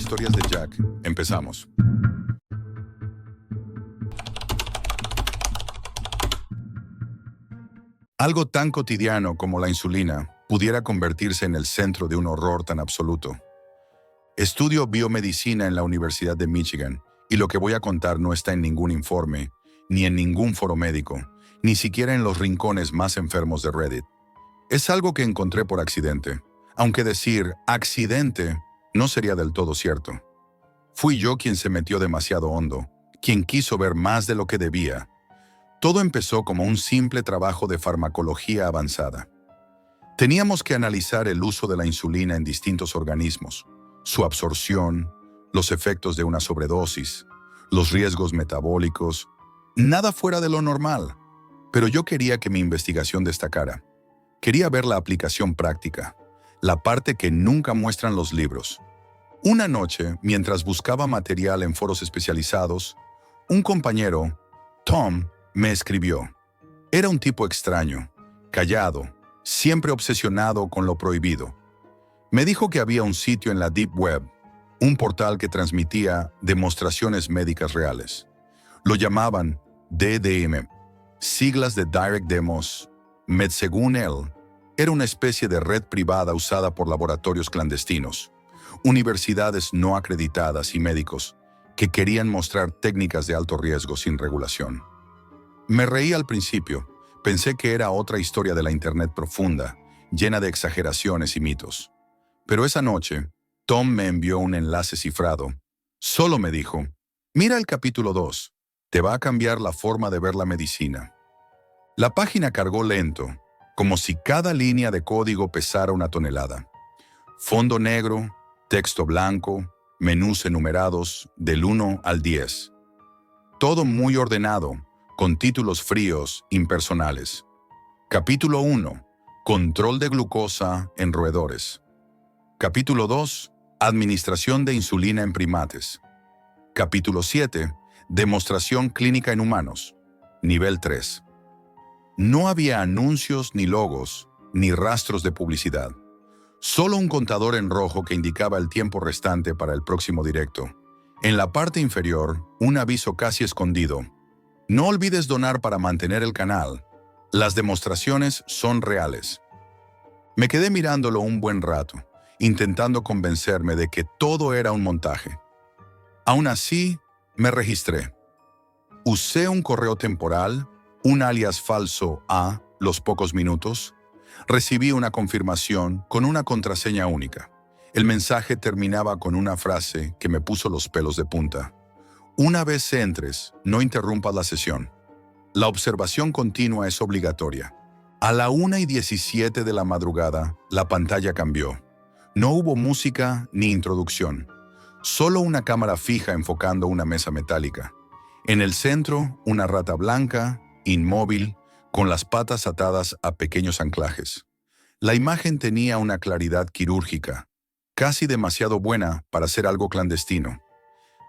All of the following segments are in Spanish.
Historias de Jack. Empezamos. Algo tan cotidiano como la insulina pudiera convertirse en el centro de un horror tan absoluto. Estudio biomedicina en la Universidad de Michigan y lo que voy a contar no está en ningún informe, ni en ningún foro médico, ni siquiera en los rincones más enfermos de Reddit. Es algo que encontré por accidente, aunque decir accidente no sería del todo cierto. Fui yo quien se metió demasiado hondo, quien quiso ver más de lo que debía. Todo empezó como un simple trabajo de farmacología avanzada. Teníamos que analizar el uso de la insulina en distintos organismos, su absorción, los efectos de una sobredosis, los riesgos metabólicos, nada fuera de lo normal. Pero yo quería que mi investigación destacara. Quería ver la aplicación práctica, la parte que nunca muestran los libros. Una noche, mientras buscaba material en foros especializados, un compañero, Tom, me escribió. Era un tipo extraño, callado, siempre obsesionado con lo prohibido. Me dijo que había un sitio en la Deep Web, un portal que transmitía demostraciones médicas reales. Lo llamaban DDM, siglas de Direct Demos. Según él, era una especie de red privada usada por laboratorios clandestinos, universidades no acreditadas y médicos que querían mostrar técnicas de alto riesgo sin regulación. Me reí al principio, pensé que era otra historia de la Internet profunda, llena de exageraciones y mitos. Pero esa noche, Tom me envió un enlace cifrado. Solo me dijo, mira el capítulo 2, te va a cambiar la forma de ver la medicina. La página cargó lento, como si cada línea de código pesara una tonelada. Fondo negro, texto blanco, menús enumerados del 1 al 10. Todo muy ordenado, con títulos fríos, impersonales. Capítulo 1. Control de glucosa en roedores. Capítulo 2. Administración de insulina en primates. Capítulo 7. Demostración clínica en humanos. Nivel 3. No había anuncios ni logos, ni rastros de publicidad. Solo un contador en rojo que indicaba el tiempo restante para el próximo directo. En la parte inferior, un aviso casi escondido. No olvides donar para mantener el canal. Las demostraciones son reales. Me quedé mirándolo un buen rato, intentando convencerme de que todo era un montaje. Aún así, me registré. Usé un correo temporal, un alias falso a los pocos minutos. Recibí una confirmación con una contraseña única. El mensaje terminaba con una frase que me puso los pelos de punta. Una vez entres, no interrumpas la sesión. La observación continua es obligatoria. A la 1:17 de la madrugada, la pantalla cambió. No hubo música ni introducción. Solo una cámara fija enfocando una mesa metálica. En el centro, una rata blanca, inmóvil, con las patas atadas a pequeños anclajes. La imagen tenía una claridad quirúrgica, casi demasiado buena para ser algo clandestino.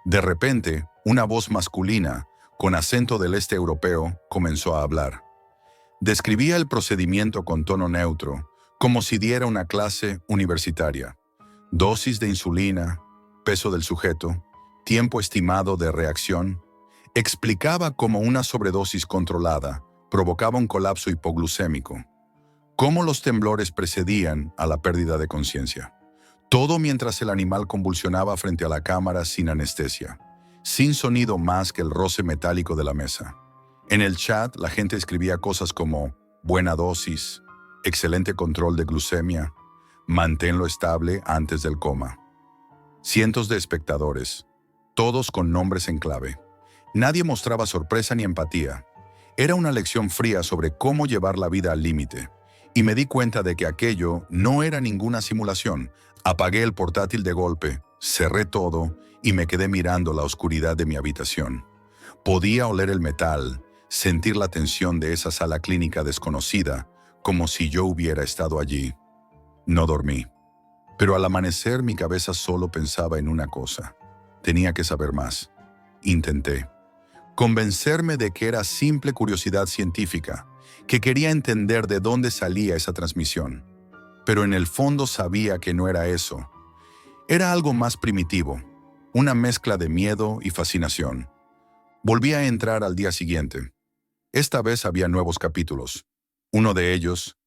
De repente, una voz masculina, con acento del este europeo, comenzó a hablar. Describía el procedimiento con tono neutro, como si diera una clase universitaria. Dosis de insulina, peso del sujeto, tiempo estimado de reacción. Explicaba cómo una sobredosis controlada provocaba un colapso hipoglucémico, cómo los temblores precedían a la pérdida de conciencia. Todo mientras el animal convulsionaba frente a la cámara sin anestesia, sin sonido más que el roce metálico de la mesa. En el chat la gente escribía cosas como buena dosis, excelente control de glucemia, manténlo estable antes del coma. Cientos de espectadores, todos con nombres en clave. Nadie mostraba sorpresa ni empatía. Era una lección fría sobre cómo llevar la vida al límite. Y me di cuenta de que aquello no era ninguna simulación. Apagué el portátil de golpe, cerré todo y me quedé mirando la oscuridad de mi habitación. Podía oler el metal, sentir la tensión de esa sala clínica desconocida, como si yo hubiera estado allí. No dormí. Pero al amanecer mi cabeza solo pensaba en una cosa. Tenía que saber más. Intenté. Convencerme de que era simple curiosidad científica, que quería entender de dónde salía esa transmisión. Pero en el fondo sabía que no era eso. Era algo más primitivo, una mezcla de miedo y fascinación. Volví a entrar al día siguiente. Esta vez había nuevos capítulos. Uno de ellos,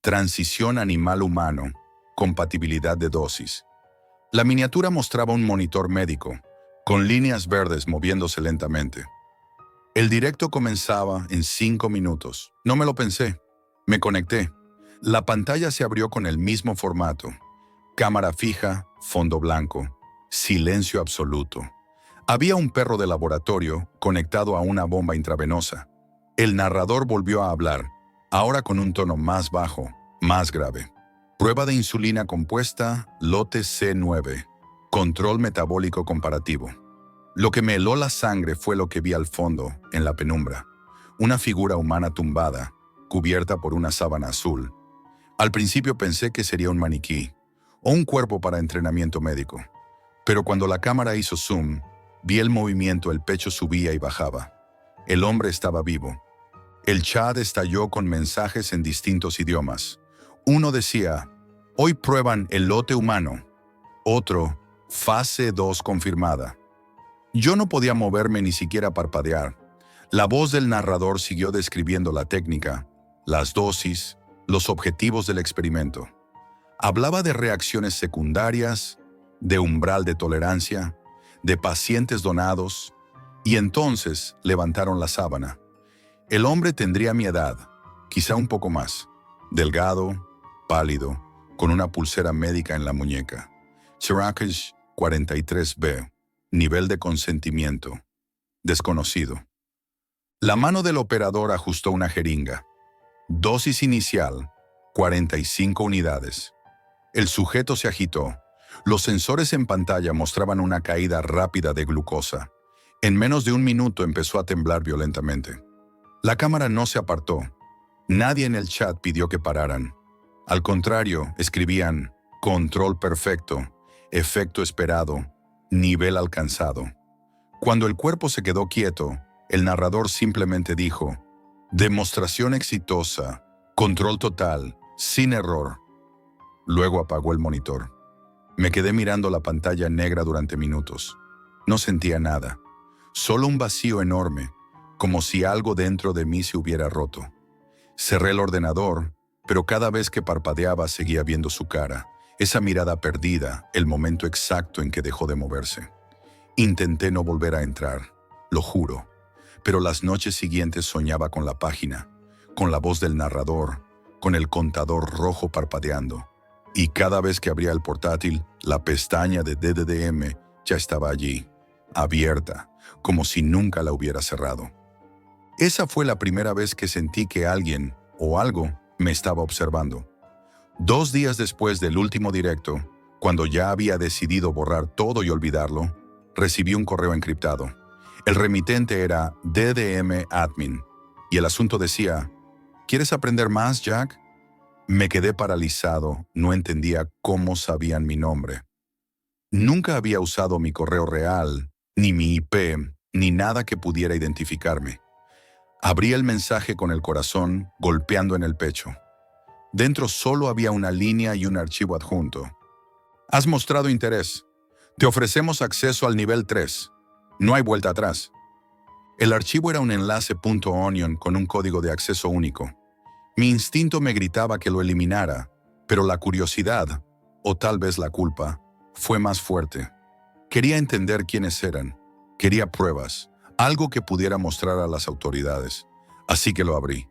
Transición animal-humano, compatibilidad de dosis. La miniatura mostraba un monitor médico, con líneas verdes moviéndose lentamente. El directo comenzaba en 5 minutos. No me lo pensé. Me conecté. La pantalla se abrió con el mismo formato. Cámara fija, fondo blanco, silencio absoluto. Había un perro de laboratorio conectado a una bomba intravenosa. El narrador volvió a hablar, ahora con un tono más bajo, más grave. Prueba de insulina compuesta, lote C9. Control metabólico comparativo. Lo que me heló la sangre fue lo que vi al fondo, en la penumbra. Una figura humana tumbada, cubierta por una sábana azul. Al principio pensé que sería un maniquí, o un cuerpo para entrenamiento médico. Pero cuando la cámara hizo zoom, vi el movimiento, el pecho subía y bajaba. El hombre estaba vivo. El chat estalló con mensajes en distintos idiomas. Uno decía, hoy prueban el lote humano. Otro, fase 2 confirmada. Yo no podía moverme ni siquiera parpadear. La voz del narrador siguió describiendo la técnica, las dosis, los objetivos del experimento. Hablaba de reacciones secundarias, de umbral de tolerancia, de pacientes donados, y entonces levantaron la sábana. El hombre tendría mi edad, quizá un poco más, delgado, pálido, con una pulsera médica en la muñeca. Syracuse 43B. Nivel de consentimiento. Desconocido. La mano del operador ajustó una jeringa. Dosis inicial, 45 unidades. El sujeto se agitó. Los sensores en pantalla mostraban una caída rápida de glucosa. En menos de un minuto empezó a temblar violentamente. La cámara no se apartó. Nadie en el chat pidió que pararan. Al contrario, escribían, control perfecto, efecto esperado, nivel alcanzado. Cuando el cuerpo se quedó quieto, el narrador simplemente dijo, demostración exitosa, control total, sin error. Luego apagó el monitor. Me quedé mirando la pantalla negra durante minutos. No sentía nada, solo un vacío enorme, como si algo dentro de mí se hubiera roto. Cerré el ordenador, pero cada vez que parpadeaba seguía viendo su cara. Esa mirada perdida, el momento exacto en que dejó de moverse. Intenté no volver a entrar, lo juro, pero las noches siguientes soñaba con la página, con la voz del narrador, con el contador rojo parpadeando. Y cada vez que abría el portátil, la pestaña de DDDM ya estaba allí, abierta, como si nunca la hubiera cerrado. Esa fue la primera vez que sentí que alguien o algo me estaba observando. 2 días después del último directo, cuando ya había decidido borrar todo y olvidarlo, recibí un correo encriptado. El remitente era DDM Admin, y el asunto decía, ¿quieres aprender más, Jack? Me quedé paralizado, no entendía cómo sabían mi nombre. Nunca había usado mi correo real, ni mi IP, ni nada que pudiera identificarme. Abrí el mensaje con el corazón golpeando en el pecho. Dentro solo había una línea y un archivo adjunto. Has mostrado interés. Te ofrecemos acceso al nivel 3. No hay vuelta atrás. El archivo era un enlace .onion con un código de acceso único. Mi instinto me gritaba que lo eliminara, pero la curiosidad, o tal vez la culpa, fue más fuerte. Quería entender quiénes eran. Quería pruebas, algo que pudiera mostrar a las autoridades. Así que lo abrí.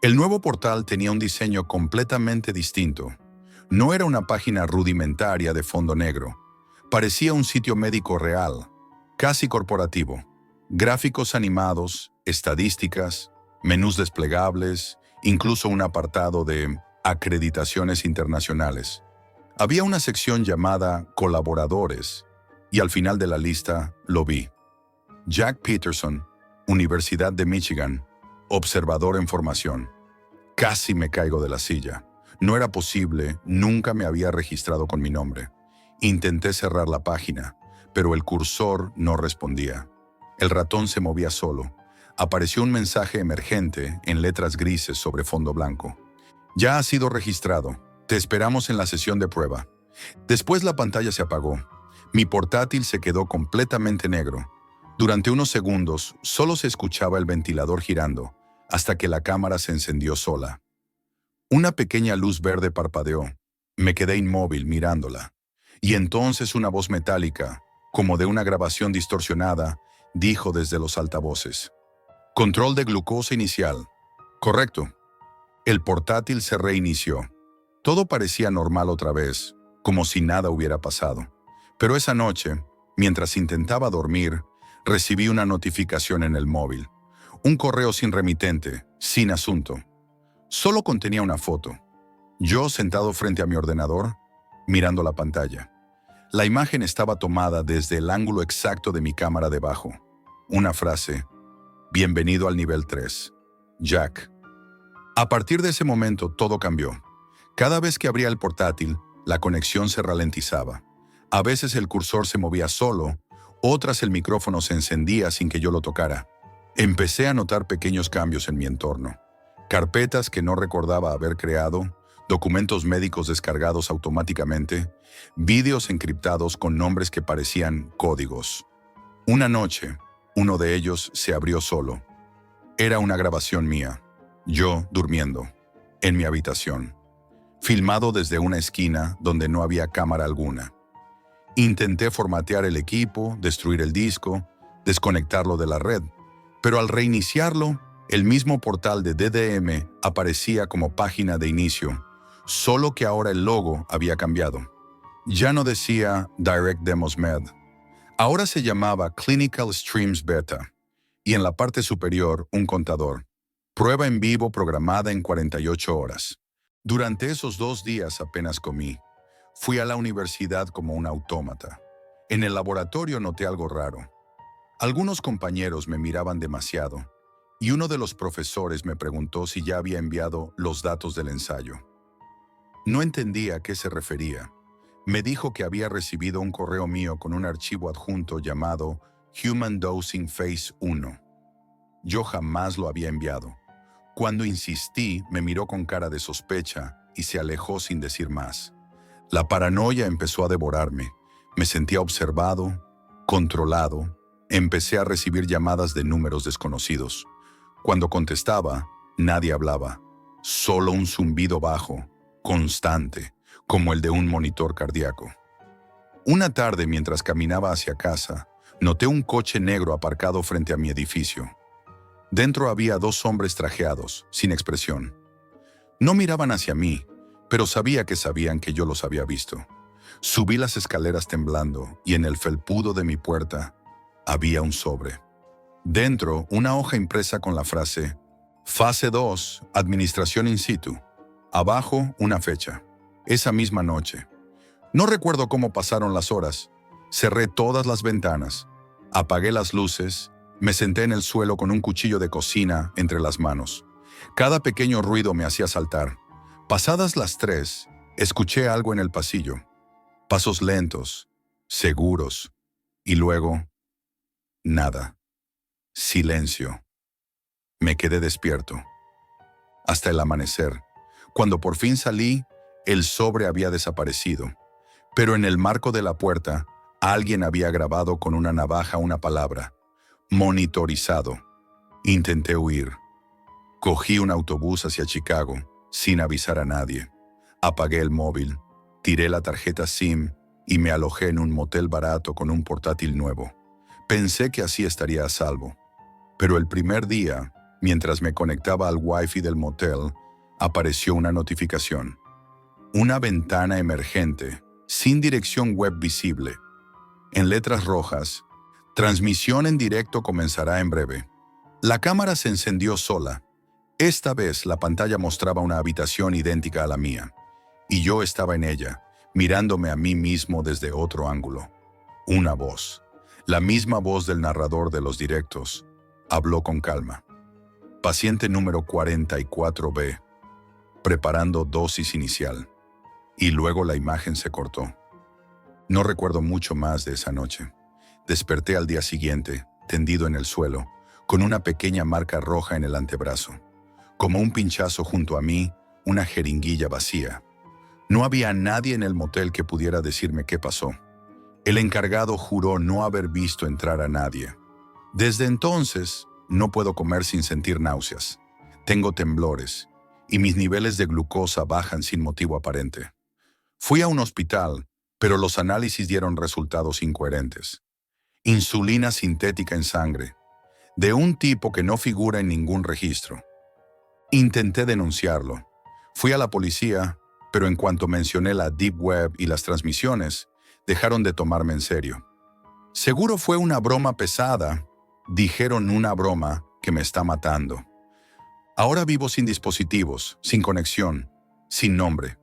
El nuevo portal tenía un diseño completamente distinto. No era una página rudimentaria de fondo negro. Parecía un sitio médico real, casi corporativo. Gráficos animados, estadísticas, menús desplegables, incluso un apartado de acreditaciones internacionales. Había una sección llamada Colaboradores, y al final de la lista lo vi. Jack Peterson, Universidad de Michigan, observador en formación. Casi me caigo de la silla. No era posible, nunca me había registrado con mi nombre. Intenté cerrar la página, pero el cursor no respondía. El ratón se movía solo. Apareció un mensaje emergente en letras grises sobre fondo blanco. Ya has sido registrado. Te esperamos en la sesión de prueba. Después la pantalla se apagó, Mi portátil se quedó completamente negro. Durante unos segundos solo se escuchaba el ventilador girando, hasta que la cámara se encendió sola. Una pequeña luz verde parpadeó. Me quedé inmóvil mirándola. Y entonces una voz metálica, como de una grabación distorsionada, dijo desde los altavoces: «Control de glucosa inicial». Correcto. El portátil se reinició. Todo parecía normal otra vez, como si nada hubiera pasado. Pero esa noche, mientras intentaba dormir, recibí una notificación en el móvil. Un correo sin remitente, sin asunto. Solo contenía una foto. Yo sentado frente a mi ordenador, mirando la pantalla. La imagen estaba tomada desde el ángulo exacto de mi cámara debajo. Una frase: «Bienvenido al nivel 3. Jack». A partir de ese momento todo cambió. Cada vez que abría el portátil, la conexión se ralentizaba. A veces el cursor se movía solo, otras el micrófono se encendía sin que yo lo tocara. Empecé a notar pequeños cambios en mi entorno. Carpetas que no recordaba haber creado, documentos médicos descargados automáticamente, vídeos encriptados con nombres que parecían códigos. Una noche, uno de ellos se abrió solo. Era una grabación mía, yo durmiendo, en mi habitación, filmado desde una esquina donde no había cámara alguna. Intenté formatear el equipo, destruir el disco, desconectarlo de la red, pero al reiniciarlo, el mismo portal de DDM aparecía como página de inicio, solo que ahora el logo había cambiado. Ya no decía Direct Demos Med, ahora se llamaba Clinical Streams Beta, y en la parte superior un contador. Prueba en vivo programada en 48 horas. Durante esos 2 días apenas comí. Fui a la universidad como un autómata. En el laboratorio noté algo raro. Algunos compañeros me miraban demasiado, y uno de los profesores me preguntó si ya había enviado los datos del ensayo. No entendía a qué se refería. Me dijo que había recibido un correo mío con un archivo adjunto llamado Human Dosing Phase 1. Yo jamás lo había enviado. Cuando insistí, me miró con cara de sospecha y se alejó sin decir más. La paranoia empezó a devorarme. Me sentía observado, controlado. Empecé a recibir llamadas de números desconocidos. Cuando contestaba, nadie hablaba. Solo un zumbido bajo, constante, como el de un monitor cardíaco. Una tarde, mientras caminaba hacia casa, noté un coche negro aparcado frente a mi edificio. Dentro había 2 hombres trajeados, sin expresión. No miraban hacia mí, pero sabía que sabían que yo los había visto. Subí las escaleras temblando y en el felpudo de mi puerta había un sobre. Dentro, una hoja impresa con la frase Fase 2, Administración in situ. Abajo, una fecha. Esa misma noche. No recuerdo cómo pasaron las horas. Cerré todas las ventanas. Apagué las luces. Me senté en el suelo con un cuchillo de cocina entre las manos. Cada pequeño ruido me hacía saltar. Pasadas las 3, escuché algo en el pasillo. Pasos lentos, seguros, y luego, nada. Silencio. Me quedé despierto. Hasta el amanecer. Cuando por fin salí, el sobre había desaparecido. Pero en el marco de la puerta, alguien había grabado con una navaja una palabra: monitorizado. Intenté huir. Cogí un autobús hacia Chicago, sin avisar a nadie. Apagué el móvil, tiré la tarjeta SIM y me alojé en un motel barato con un portátil nuevo. Pensé que así estaría a salvo. Pero el primer día, mientras me conectaba al Wi-Fi del motel, apareció una notificación. Una ventana emergente, sin dirección web visible. En letras rojas: transmisión en directo comenzará en breve. La cámara se encendió sola. Esta vez la pantalla mostraba una habitación idéntica a la mía, y yo estaba en ella, mirándome a mí mismo desde otro ángulo. Una voz, la misma voz del narrador de los directos, habló con calma. Paciente número 44B, preparando dosis inicial. Y luego la imagen se cortó. No recuerdo mucho más de esa noche. Desperté al día siguiente, tendido en el suelo, con una pequeña marca roja en el antebrazo. Como un pinchazo junto a mí, una jeringuilla vacía. No había nadie en el motel que pudiera decirme qué pasó. El encargado juró no haber visto entrar a nadie. Desde entonces, no puedo comer sin sentir náuseas. Tengo temblores y mis niveles de glucosa bajan sin motivo aparente. Fui a un hospital, pero los análisis dieron resultados incoherentes. Insulina sintética en sangre, de un tipo que no figura en ningún registro. Intenté denunciarlo. Fui a la policía, pero en cuanto mencioné la Deep Web y las transmisiones, dejaron de tomarme en serio. Seguro fue una broma pesada. Dijeron una broma que me está matando. Ahora vivo sin dispositivos, sin conexión, sin nombre.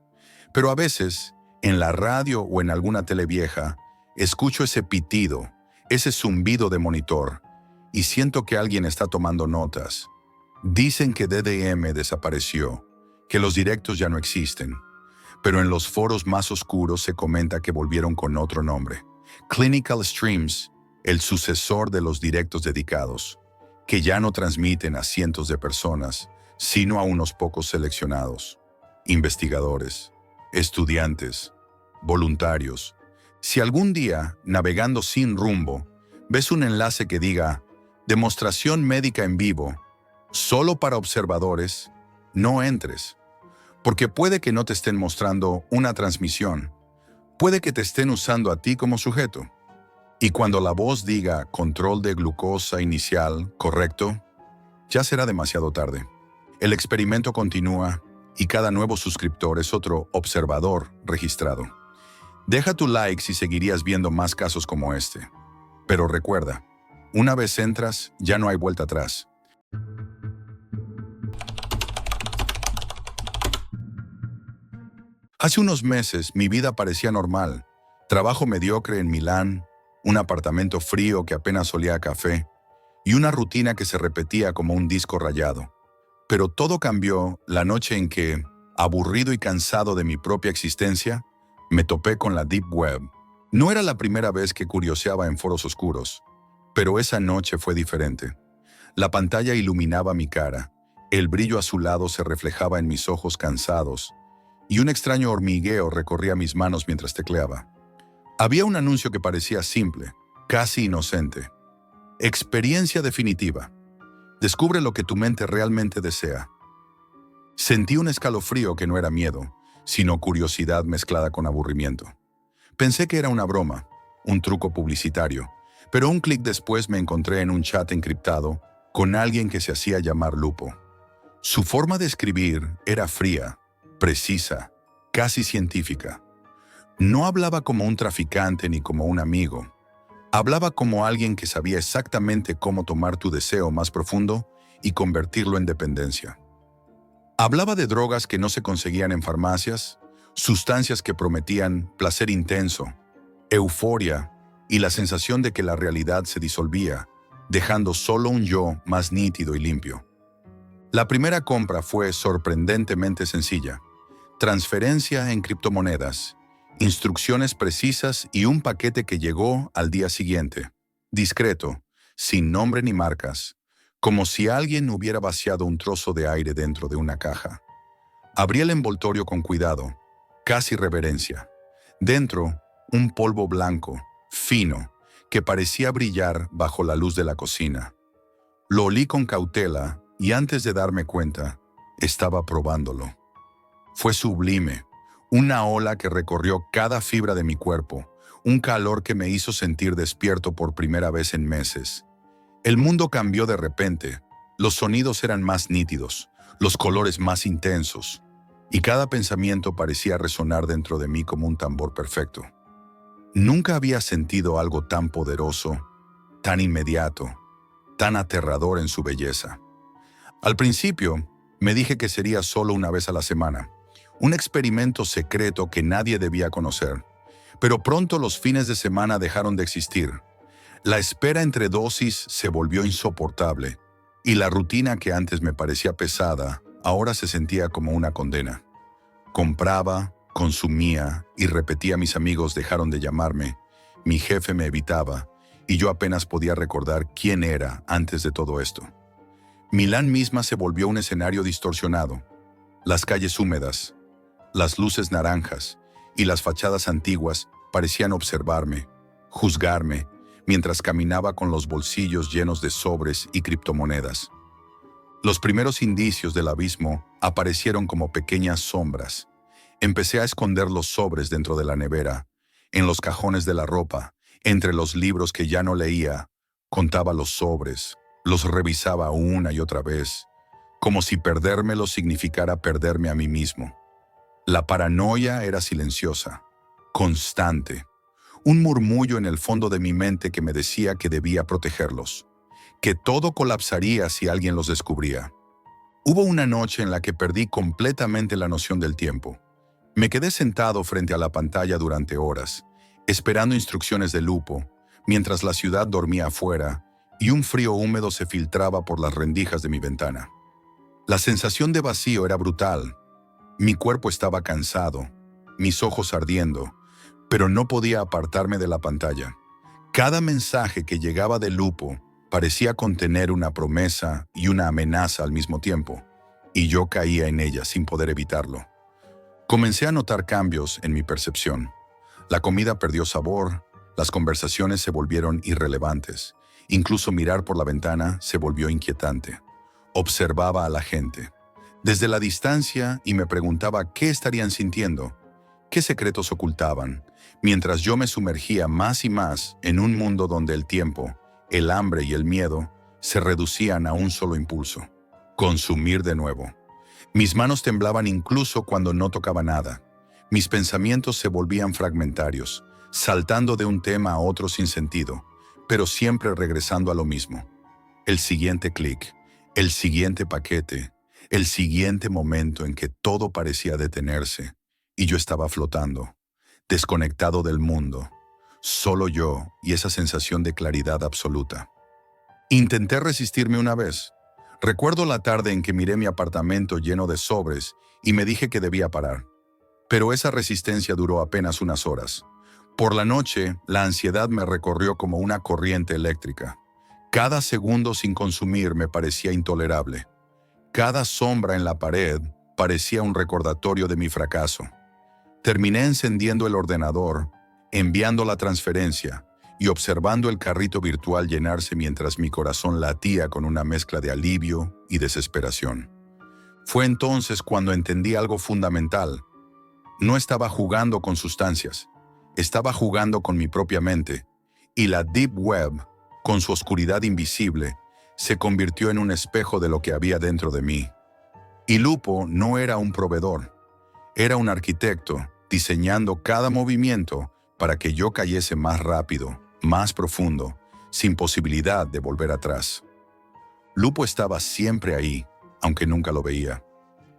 Pero a veces, en la radio o en alguna tele vieja, escucho ese pitido, ese zumbido de monitor, y siento que alguien está tomando notas. Dicen que DDM desapareció, que los directos ya no existen. Pero en los foros más oscuros se comenta que volvieron con otro nombre. Clinical Streams, el sucesor de los directos dedicados, que ya no transmiten a cientos de personas, sino a unos pocos seleccionados. Investigadores, estudiantes, voluntarios. Si algún día, navegando sin rumbo, ves un enlace que diga «Demostración médica en vivo», solo para observadores, no entres. Porque puede que no te estén mostrando una transmisión, puede que te estén usando a ti como sujeto. Y cuando la voz diga control de glucosa inicial correcto, ya será demasiado tarde. El experimento continúa y cada nuevo suscriptor es otro observador registrado. Deja tu like si seguirías viendo más casos como este. Pero recuerda, una vez entras, ya no hay vuelta atrás. Hace unos meses mi vida parecía normal. Trabajo mediocre en Milán, un apartamento frío que apenas olía a café y una rutina que se repetía como un disco rayado. Pero todo cambió la noche en que, aburrido y cansado de mi propia existencia, me topé con la Deep Web. No era la primera vez que curioseaba en foros oscuros, pero esa noche fue diferente. La pantalla iluminaba mi cara, el brillo azulado se reflejaba en mis ojos cansados y un extraño hormigueo recorría mis manos mientras tecleaba. Había un anuncio que parecía simple, casi inocente. Experiencia definitiva. Descubre lo que tu mente realmente desea. Sentí un escalofrío que no era miedo, sino curiosidad mezclada con aburrimiento. Pensé que era una broma, un truco publicitario, pero un clic después me encontré en un chat encriptado con alguien que se hacía llamar Lupo. Su forma de escribir era fría, precisa, casi científica. No hablaba como un traficante ni como un amigo. Hablaba como alguien que sabía exactamente cómo tomar tu deseo más profundo y convertirlo en dependencia. Hablaba de drogas que no se conseguían en farmacias, sustancias que prometían placer intenso, euforia y la sensación de que la realidad se disolvía, dejando solo un yo más nítido y limpio. La primera compra fue sorprendentemente sencilla. Transferencia en criptomonedas, instrucciones precisas y un paquete que llegó al día siguiente, discreto, sin nombre ni marcas, como si alguien hubiera vaciado un trozo de aire dentro de una caja. Abrí el envoltorio con cuidado, casi reverencia. Dentro, un polvo blanco, fino, que parecía brillar bajo la luz de la cocina. Lo olí con cautela y antes de darme cuenta, estaba probándolo. Fue sublime, una ola que recorrió cada fibra de mi cuerpo, un calor que me hizo sentir despierto por primera vez en meses. El mundo cambió de repente, los sonidos eran más nítidos, los colores más intensos, y cada pensamiento parecía resonar dentro de mí como un tambor perfecto. Nunca había sentido algo tan poderoso, tan inmediato, tan aterrador en su belleza. Al principio, me dije que sería solo una vez a la semana, un experimento secreto que nadie debía conocer. Pero pronto los fines de semana dejaron de existir. La espera entre dosis se volvió insoportable, y la rutina que antes me parecía pesada, ahora se sentía como una condena. Compraba, consumía y repetía. Mis amigos dejaron de llamarme, mi jefe me evitaba, y yo apenas podía recordar quién era antes de todo esto. Milán misma se volvió un escenario distorsionado. Las calles húmedas, las luces naranjas y las fachadas antiguas parecían observarme, juzgarme, mientras caminaba con los bolsillos llenos de sobres y criptomonedas. Los primeros indicios del abismo aparecieron como pequeñas sombras. Empecé a esconder los sobres dentro de la nevera, en los cajones de la ropa, entre los libros que ya no leía. Contaba los sobres, los revisaba una y otra vez, como si perdérmelos significara perderme a mí mismo. La paranoia era silenciosa, constante, un murmullo en el fondo de mi mente que me decía que debía protegerlos, que todo colapsaría si alguien los descubría. Hubo una noche en la que perdí completamente la noción del tiempo. Me quedé sentado frente a la pantalla durante horas, esperando instrucciones de Lupo, mientras la ciudad dormía afuera y un frío húmedo se filtraba por las rendijas de mi ventana. La sensación de vacío era brutal. Mi cuerpo estaba cansado, mis ojos ardiendo, pero no podía apartarme de la pantalla. Cada mensaje que llegaba de Lupo parecía contener una promesa y una amenaza al mismo tiempo, y yo caía en ella sin poder evitarlo. Comencé a notar cambios en mi percepción. La comida perdió sabor, las conversaciones se volvieron irrelevantes, incluso mirar por la ventana se volvió inquietante. Observaba a la gente desde la distancia y me preguntaba qué estarían sintiendo, qué secretos ocultaban, mientras yo me sumergía más y más en un mundo donde el tiempo, el hambre y el miedo se reducían a un solo impulso: consumir de nuevo. Mis manos temblaban incluso cuando no tocaba nada. Mis pensamientos se volvían fragmentarios, saltando de un tema a otro sin sentido, pero siempre regresando a lo mismo. El siguiente clic, el siguiente paquete, el siguiente momento en que todo parecía detenerse y yo estaba flotando, desconectado del mundo, solo yo y esa sensación de claridad absoluta. Intenté resistirme una vez. Recuerdo la tarde en que miré mi apartamento lleno de sobres y me dije que debía parar. Pero esa resistencia duró apenas unas horas. Por la noche, la ansiedad me recorrió como una corriente eléctrica. Cada segundo sin consumir me parecía intolerable. Cada sombra en la pared parecía un recordatorio de mi fracaso. Terminé encendiendo el ordenador, enviando la transferencia y observando el carrito virtual llenarse mientras mi corazón latía con una mezcla de alivio y desesperación. Fue entonces cuando entendí algo fundamental. No estaba jugando con sustancias, estaba jugando con mi propia mente, y la Deep Web, con su oscuridad invisible, se convirtió en un espejo de lo que había dentro de mí. Y Lupo no era un proveedor, era un arquitecto, diseñando cada movimiento para que yo cayese más rápido, más profundo, sin posibilidad de volver atrás. Lupo estaba siempre ahí, aunque nunca lo veía.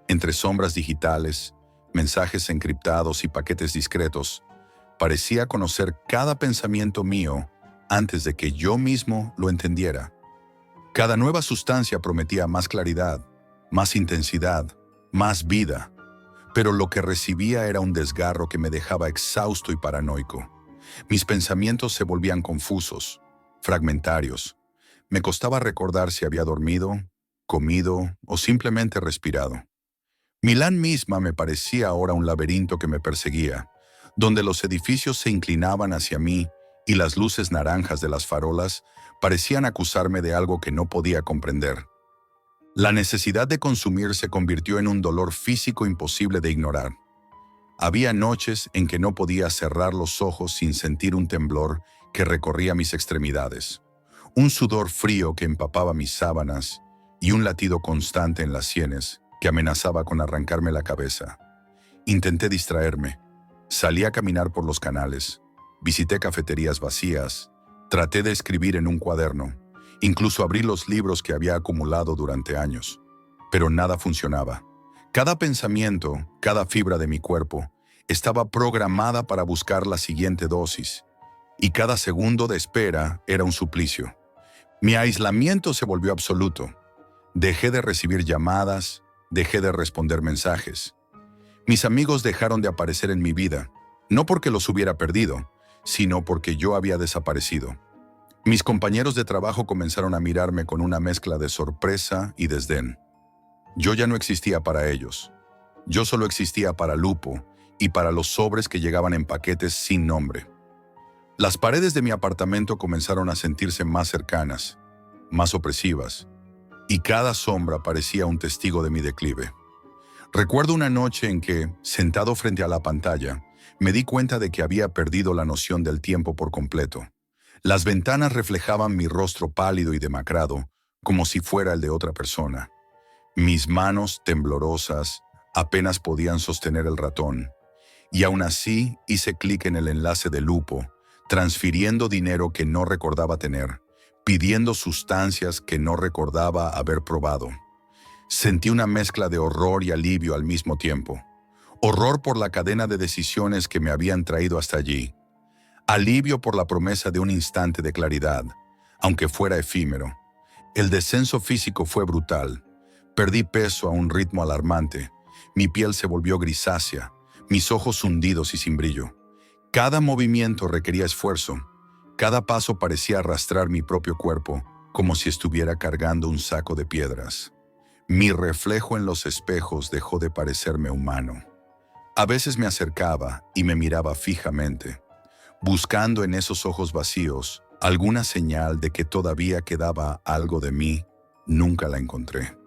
Entre sombras digitales, mensajes encriptados y paquetes discretos, parecía conocer cada pensamiento mío antes de que yo mismo lo entendiera. Cada nueva sustancia prometía más claridad, más intensidad, más vida, pero lo que recibía era un desgarro que me dejaba exhausto y paranoico. Mis pensamientos se volvían confusos, fragmentarios. Me costaba recordar si había dormido, comido o simplemente respirado. Milán misma me parecía ahora un laberinto que me perseguía, donde los edificios se inclinaban hacia mí y las luces naranjas de las farolas parecían acusarme de algo que no podía comprender. La necesidad de consumir se convirtió en un dolor físico imposible de ignorar. Había noches en que no podía cerrar los ojos sin sentir un temblor que recorría mis extremidades, un sudor frío que empapaba mis sábanas y un latido constante en las sienes que amenazaba con arrancarme la cabeza. Intenté distraerme. Salí a caminar por los canales, visité cafeterías vacías, traté de escribir en un cuaderno, incluso abrí los libros que había acumulado durante años, pero nada funcionaba. Cada pensamiento, cada fibra de mi cuerpo, estaba programada para buscar la siguiente dosis, y cada segundo de espera era un suplicio. Mi aislamiento se volvió absoluto. Dejé de recibir llamadas, dejé de responder mensajes. Mis amigos dejaron de aparecer en mi vida, no porque los hubiera perdido, sino porque yo había desaparecido. Mis compañeros de trabajo comenzaron a mirarme con una mezcla de sorpresa y desdén. Yo ya no existía para ellos. Yo solo existía para Lupo y para los sobres que llegaban en paquetes sin nombre. Las paredes de mi apartamento comenzaron a sentirse más cercanas, más opresivas, y cada sombra parecía un testigo de mi declive. Recuerdo una noche en que, sentado frente a la pantalla, me di cuenta de que había perdido la noción del tiempo por completo. Las ventanas reflejaban mi rostro pálido y demacrado, como si fuera el de otra persona. Mis manos, temblorosas, apenas podían sostener el ratón. Y aún así hice clic en el enlace de Lupo, transfiriendo dinero que no recordaba tener, pidiendo sustancias que no recordaba haber probado. Sentí una mezcla de horror y alivio al mismo tiempo. Horror por la cadena de decisiones que me habían traído hasta allí. Alivio por la promesa de un instante de claridad, aunque fuera efímero. El descenso físico fue brutal. Perdí peso a un ritmo alarmante. Mi piel se volvió grisácea, mis ojos hundidos y sin brillo. Cada movimiento requería esfuerzo. Cada paso parecía arrastrar mi propio cuerpo, como si estuviera cargando un saco de piedras. Mi reflejo en los espejos dejó de parecerme humano. A veces me acercaba y me miraba fijamente, buscando en esos ojos vacíos alguna señal de que todavía quedaba algo de mí. Nunca la encontré.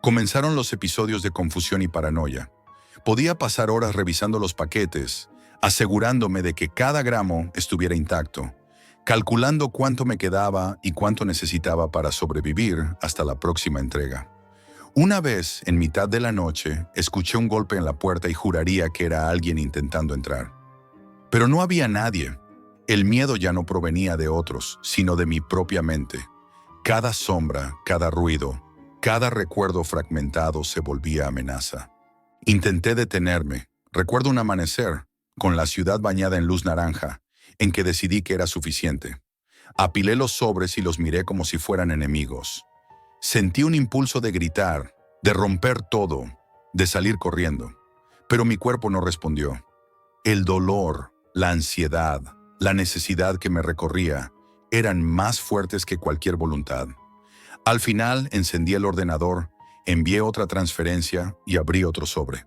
Comenzaron los episodios de confusión y paranoia. Podía pasar horas revisando los paquetes, asegurándome de que cada gramo estuviera intacto, calculando cuánto me quedaba y cuánto necesitaba para sobrevivir hasta la próxima entrega. Una vez, en mitad de la noche, escuché un golpe en la puerta y juraría que era alguien intentando entrar. Pero no había nadie. El miedo ya no provenía de otros, sino de mi propia mente. Cada sombra, cada ruido, cada recuerdo fragmentado se volvía amenaza. Intenté detenerme. Recuerdo un amanecer, con la ciudad bañada en luz naranja, en que decidí que era suficiente. Apilé los sobres y los miré como si fueran enemigos. Sentí un impulso de gritar, de romper todo, de salir corriendo. Pero mi cuerpo no respondió. El dolor, la ansiedad, la necesidad que me recorría eran más fuertes que cualquier voluntad. Al final encendí el ordenador, envié otra transferencia y abrí otro sobre.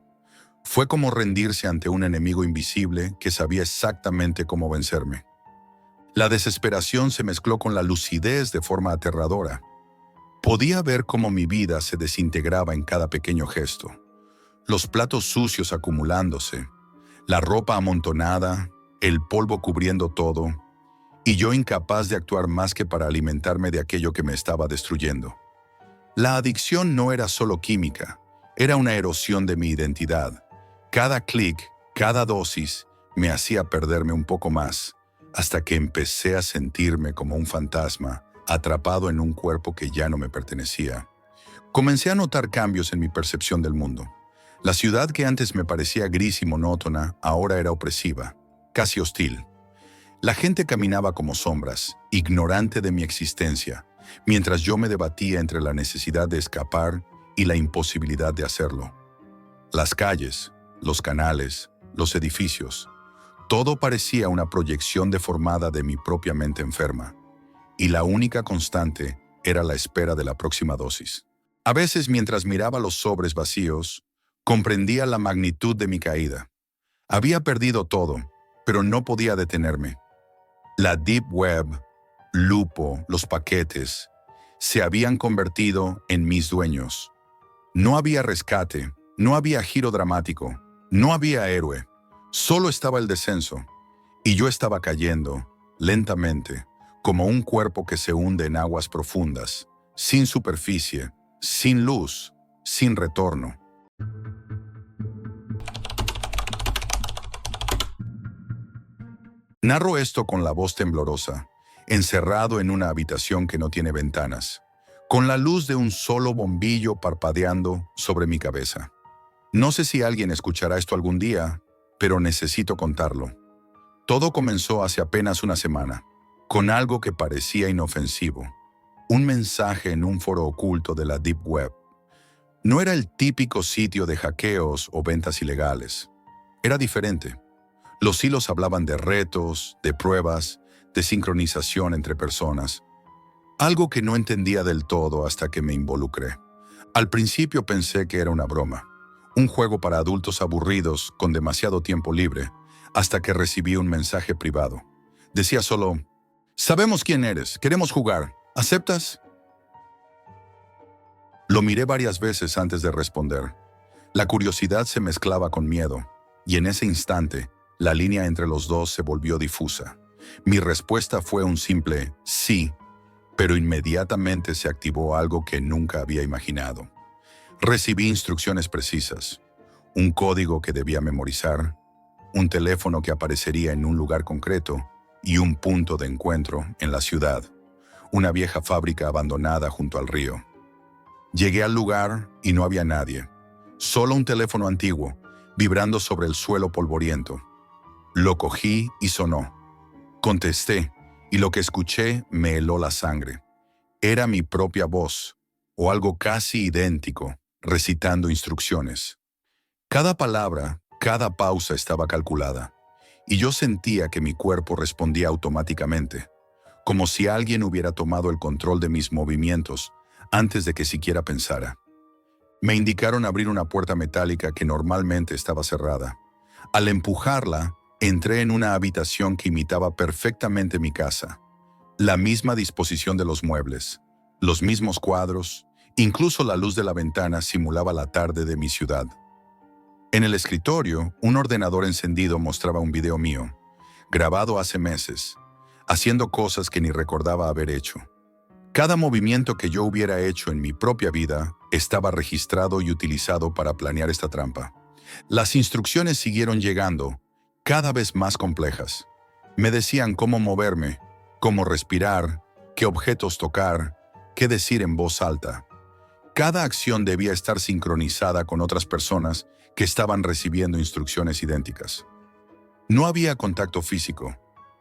Fue como rendirse ante un enemigo invisible que sabía exactamente cómo vencerme. La desesperación se mezcló con la lucidez de forma aterradora. Podía ver cómo mi vida se desintegraba en cada pequeño gesto. Los platos sucios acumulándose, la ropa amontonada, el polvo cubriendo todo, y yo incapaz de actuar más que para alimentarme de aquello que me estaba destruyendo. La adicción no era solo química, era una erosión de mi identidad. Cada clic, cada dosis, me hacía perderme un poco más, hasta que empecé a sentirme como un fantasma, atrapado en un cuerpo que ya no me pertenecía. Comencé a notar cambios en mi percepción del mundo. La ciudad que antes me parecía gris y monótona, ahora era opresiva, casi hostil. La gente caminaba como sombras, ignorante de mi existencia, mientras yo me debatía entre la necesidad de escapar y la imposibilidad de hacerlo. Las calles, los canales, los edificios, todo parecía una proyección deformada de mi propia mente enferma, y la única constante era la espera de la próxima dosis. A veces, mientras miraba los sobres vacíos, comprendía la magnitud de mi caída. Había perdido todo, pero no podía detenerme. La Deep Web, Lupo, los paquetes, se habían convertido en mis dueños. No había rescate, no había giro dramático, no había héroe. Solo estaba el descenso, y yo estaba cayendo, lentamente, como un cuerpo que se hunde en aguas profundas, sin superficie, sin luz, sin retorno. Narro esto con la voz temblorosa, encerrado en una habitación que no tiene ventanas, con la luz de un solo bombillo parpadeando sobre mi cabeza. No sé si alguien escuchará esto algún día, pero necesito contarlo. Todo comenzó hace apenas una semana, con algo que parecía inofensivo. Un mensaje en un foro oculto de la Deep Web. No era el típico sitio de hackeos o ventas ilegales. Era diferente. Los hilos hablaban de retos, de pruebas, de sincronización entre personas. Algo que no entendía del todo hasta que me involucré. Al principio pensé que era una broma, un juego para adultos aburridos con demasiado tiempo libre, hasta que recibí un mensaje privado. Decía solo, sabemos quién eres, queremos jugar, ¿aceptas? Lo miré varias veces antes de responder. La curiosidad se mezclaba con miedo, y en ese instante, la línea entre los dos se volvió difusa. Mi respuesta fue un simple sí, pero inmediatamente se activó algo que nunca había imaginado. Recibí instrucciones precisas, un código que debía memorizar, un teléfono que aparecería en un lugar concreto y un punto de encuentro en la ciudad, una vieja fábrica abandonada junto al río. Llegué al lugar y no había nadie, solo un teléfono antiguo, vibrando sobre el suelo polvoriento. Lo cogí y sonó. Contesté, y lo que escuché me heló la sangre. Era mi propia voz, o algo casi idéntico, recitando instrucciones. Cada palabra, cada pausa estaba calculada, y yo sentía que mi cuerpo respondía automáticamente, como si alguien hubiera tomado el control de mis movimientos antes de que siquiera pensara. Me indicaron abrir una puerta metálica que normalmente estaba cerrada. Al empujarla, entré en una habitación que imitaba perfectamente mi casa. La misma disposición de los muebles, los mismos cuadros, incluso la luz de la ventana simulaba la tarde de mi ciudad. En el escritorio, un ordenador encendido mostraba un video mío, grabado hace meses, haciendo cosas que ni recordaba haber hecho. Cada movimiento que yo hubiera hecho en mi propia vida estaba registrado y utilizado para planear esta trampa. Las instrucciones siguieron llegando, cada vez más complejas. Me decían cómo moverme, cómo respirar, qué objetos tocar, qué decir en voz alta. Cada acción debía estar sincronizada con otras personas que estaban recibiendo instrucciones idénticas. No había contacto físico,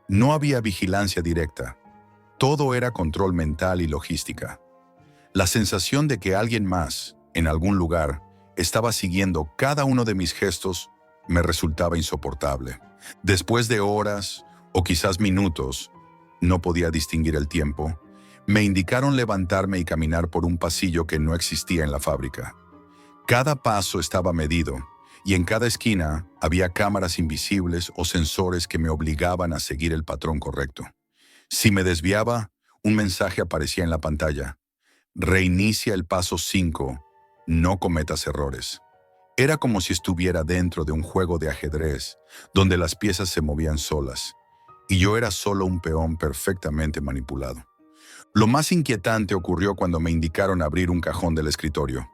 no había vigilancia directa. Todo era control mental y logística. La sensación de que alguien más, en algún lugar, estaba siguiendo cada uno de mis gestos me resultaba insoportable. Después de horas, o quizás minutos, no podía distinguir el tiempo, me indicaron levantarme y caminar por un pasillo que no existía en la fábrica. Cada paso estaba medido, y en cada esquina había cámaras invisibles o sensores que me obligaban a seguir el patrón correcto. Si me desviaba, un mensaje aparecía en la pantalla. Reinicia el paso 5, no cometas errores. Era como si estuviera dentro de un juego de ajedrez, donde las piezas se movían solas, y yo era solo un peón perfectamente manipulado. Lo más inquietante ocurrió cuando me indicaron abrir un cajón del escritorio.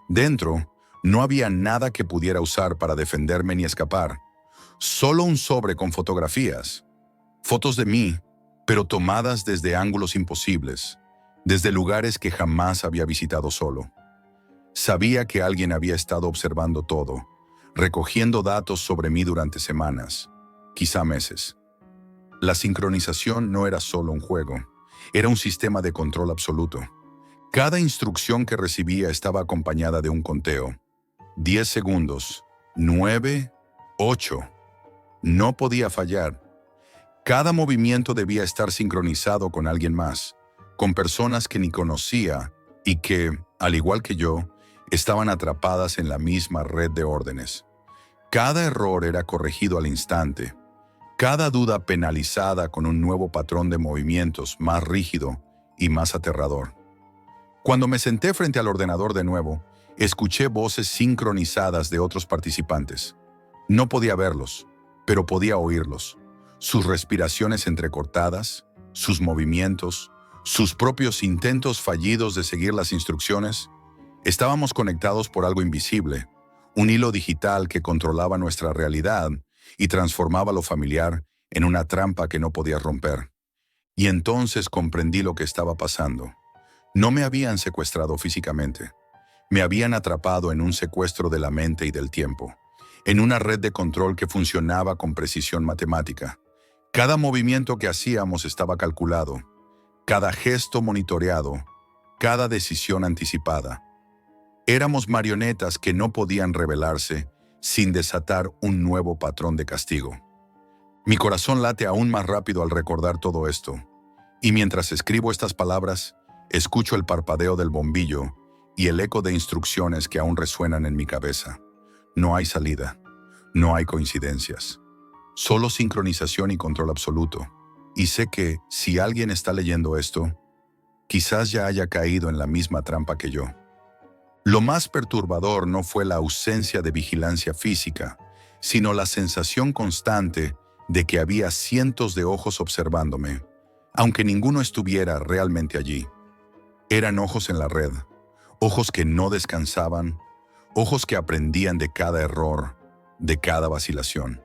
Dentro, no había nada que pudiera usar para defenderme ni escapar. Solo un sobre con fotografías. Fotos de mí, pero tomadas desde ángulos imposibles, desde lugares que jamás había visitado solo. Sabía que alguien había estado observando todo, recogiendo datos sobre mí durante semanas, quizá meses. La sincronización no era solo un juego, era un sistema de control absoluto. Cada instrucción que recibía estaba acompañada de un conteo. 10 segundos, 9, 8. No podía fallar. Cada movimiento debía estar sincronizado con alguien más, con personas que ni conocía y que, al igual que yo, estaban atrapadas en la misma red de órdenes. Cada error era corregido al instante, cada duda penalizada con un nuevo patrón de movimientos más rígido y más aterrador. Cuando me senté frente al ordenador de nuevo, escuché voces sincronizadas de otros participantes. No podía verlos, pero podía oírlos. Sus respiraciones entrecortadas, sus movimientos, sus propios intentos fallidos de seguir las instrucciones. Estábamos conectados por algo invisible, un hilo digital que controlaba nuestra realidad y transformaba lo familiar en una trampa que no podía romper. Y entonces comprendí lo que estaba pasando. No me habían secuestrado físicamente. Me habían atrapado en un secuestro de la mente y del tiempo, en una red de control que funcionaba con precisión matemática. Cada movimiento que hacíamos estaba calculado, cada gesto monitoreado, cada decisión anticipada. Éramos marionetas que no podían rebelarse sin desatar un nuevo patrón de castigo. Mi corazón late aún más rápido al recordar todo esto, y mientras escribo estas palabras, escucho el parpadeo del bombillo y el eco de instrucciones que aún resuenan en mi cabeza. No hay salida, no hay coincidencias, solo sincronización y control absoluto. Y sé que, si alguien está leyendo esto, quizás ya haya caído en la misma trampa que yo. Lo más perturbador no fue la ausencia de vigilancia física, sino la sensación constante de que había cientos de ojos observándome, aunque ninguno estuviera realmente allí. Eran ojos en la red, ojos que no descansaban, ojos que aprendían de cada error, de cada vacilación,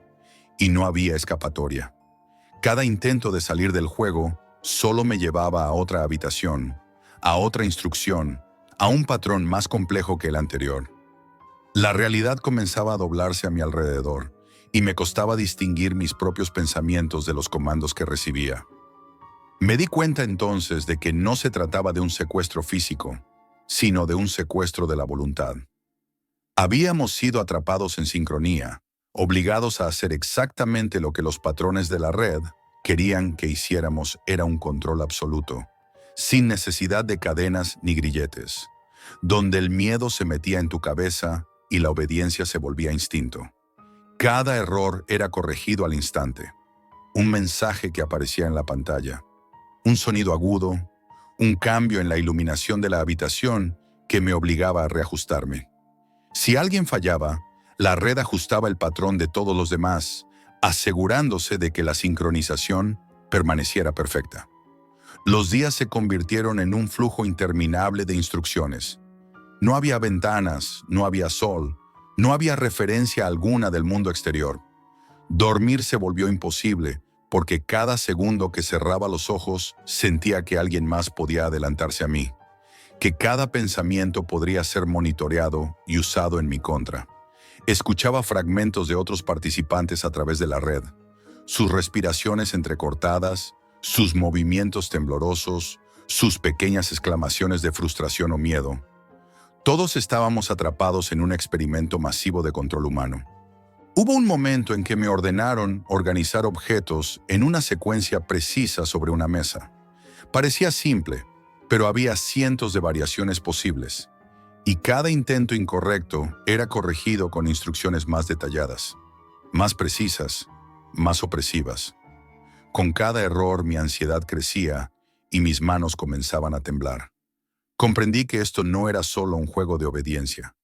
y no había escapatoria. Cada intento de salir del juego solo me llevaba a otra habitación, a otra instrucción, a un patrón más complejo que el anterior. La realidad comenzaba a doblarse a mi alrededor, y me costaba distinguir mis propios pensamientos de los comandos que recibía. Me di cuenta entonces de que no se trataba de un secuestro físico, sino de un secuestro de la voluntad. Habíamos sido atrapados en sincronía, obligados a hacer exactamente lo que los patrones de la red querían que hiciéramos. Era un control absoluto, sin necesidad de cadenas ni grilletes, donde el miedo se metía en tu cabeza y la obediencia se volvía instinto. Cada error era corregido al instante. Un mensaje que aparecía en la pantalla, un sonido agudo, un cambio en la iluminación de la habitación que me obligaba a reajustarme. Si alguien fallaba, la red ajustaba el patrón de todos los demás, asegurándose de que la sincronización permaneciera perfecta. Los días se convirtieron en un flujo interminable de instrucciones. No había ventanas, no había sol, no había referencia alguna del mundo exterior. Dormir se volvió imposible porque cada segundo que cerraba los ojos sentía que alguien más podía adelantarse a mí, que cada pensamiento podría ser monitoreado y usado en mi contra. Escuchaba fragmentos de otros participantes a través de la red, sus respiraciones entrecortadas, sus movimientos temblorosos, sus pequeñas exclamaciones de frustración o miedo. Todos estábamos atrapados en un experimento masivo de control humano. Hubo un momento en que me ordenaron organizar objetos en una secuencia precisa sobre una mesa. Parecía simple, pero había cientos de variaciones posibles, y cada intento incorrecto era corregido con instrucciones más detalladas, más precisas, más opresivas. Con cada error mi ansiedad crecía y mis manos comenzaban a temblar. Comprendí que esto no era solo un juego de obediencia,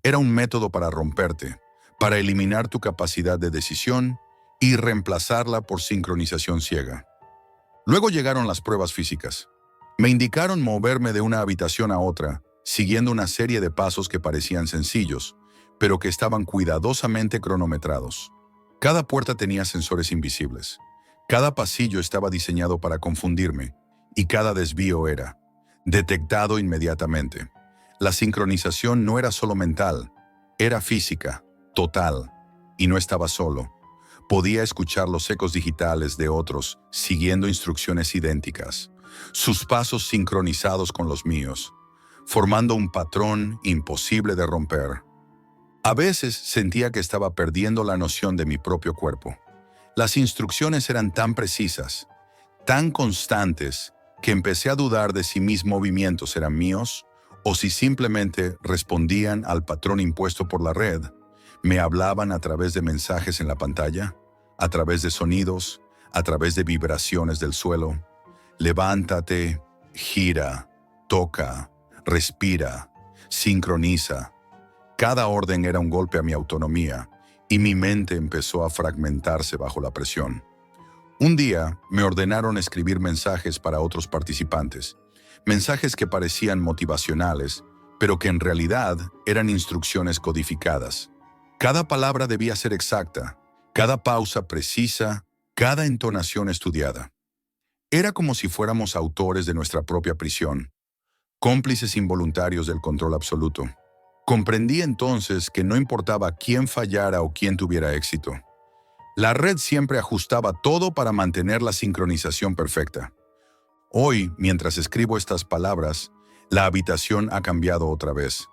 era un método para romperte, para eliminar tu capacidad de decisión y reemplazarla por sincronización ciega. Luego llegaron las pruebas físicas. Me indicaron moverme de una habitación a otra, siguiendo una serie de pasos que parecían sencillos, pero que estaban cuidadosamente cronometrados. Cada puerta tenía sensores invisibles. Cada pasillo estaba diseñado para confundirme, y cada desvío era detectado inmediatamente. La sincronización no era solo mental, era física, total, y no estaba solo. Podía escuchar los ecos digitales de otros siguiendo instrucciones idénticas, sus pasos sincronizados con los míos, formando un patrón imposible de romper. A veces sentía que estaba perdiendo la noción de mi propio cuerpo. Las instrucciones eran tan precisas, tan constantes, que empecé a dudar de si mis movimientos eran míos o si simplemente respondían al patrón impuesto por la red. Me hablaban a través de mensajes en la pantalla, a través de sonidos, a través de vibraciones del suelo. Levántate, gira, toca, respira, sincroniza. Cada orden era un golpe a mi autonomía y mi mente empezó a fragmentarse bajo la presión. Un día me ordenaron escribir mensajes para otros participantes, mensajes que parecían motivacionales, pero que en realidad eran instrucciones codificadas. Cada palabra debía ser exacta, cada pausa precisa, cada entonación estudiada. Era como si fuéramos autores de nuestra propia prisión, cómplices involuntarios del control absoluto. Comprendí entonces que no importaba quién fallara o quién tuviera éxito. La red siempre ajustaba todo para mantener la sincronización perfecta. Hoy, mientras escribo estas palabras, la habitación ha cambiado otra vez.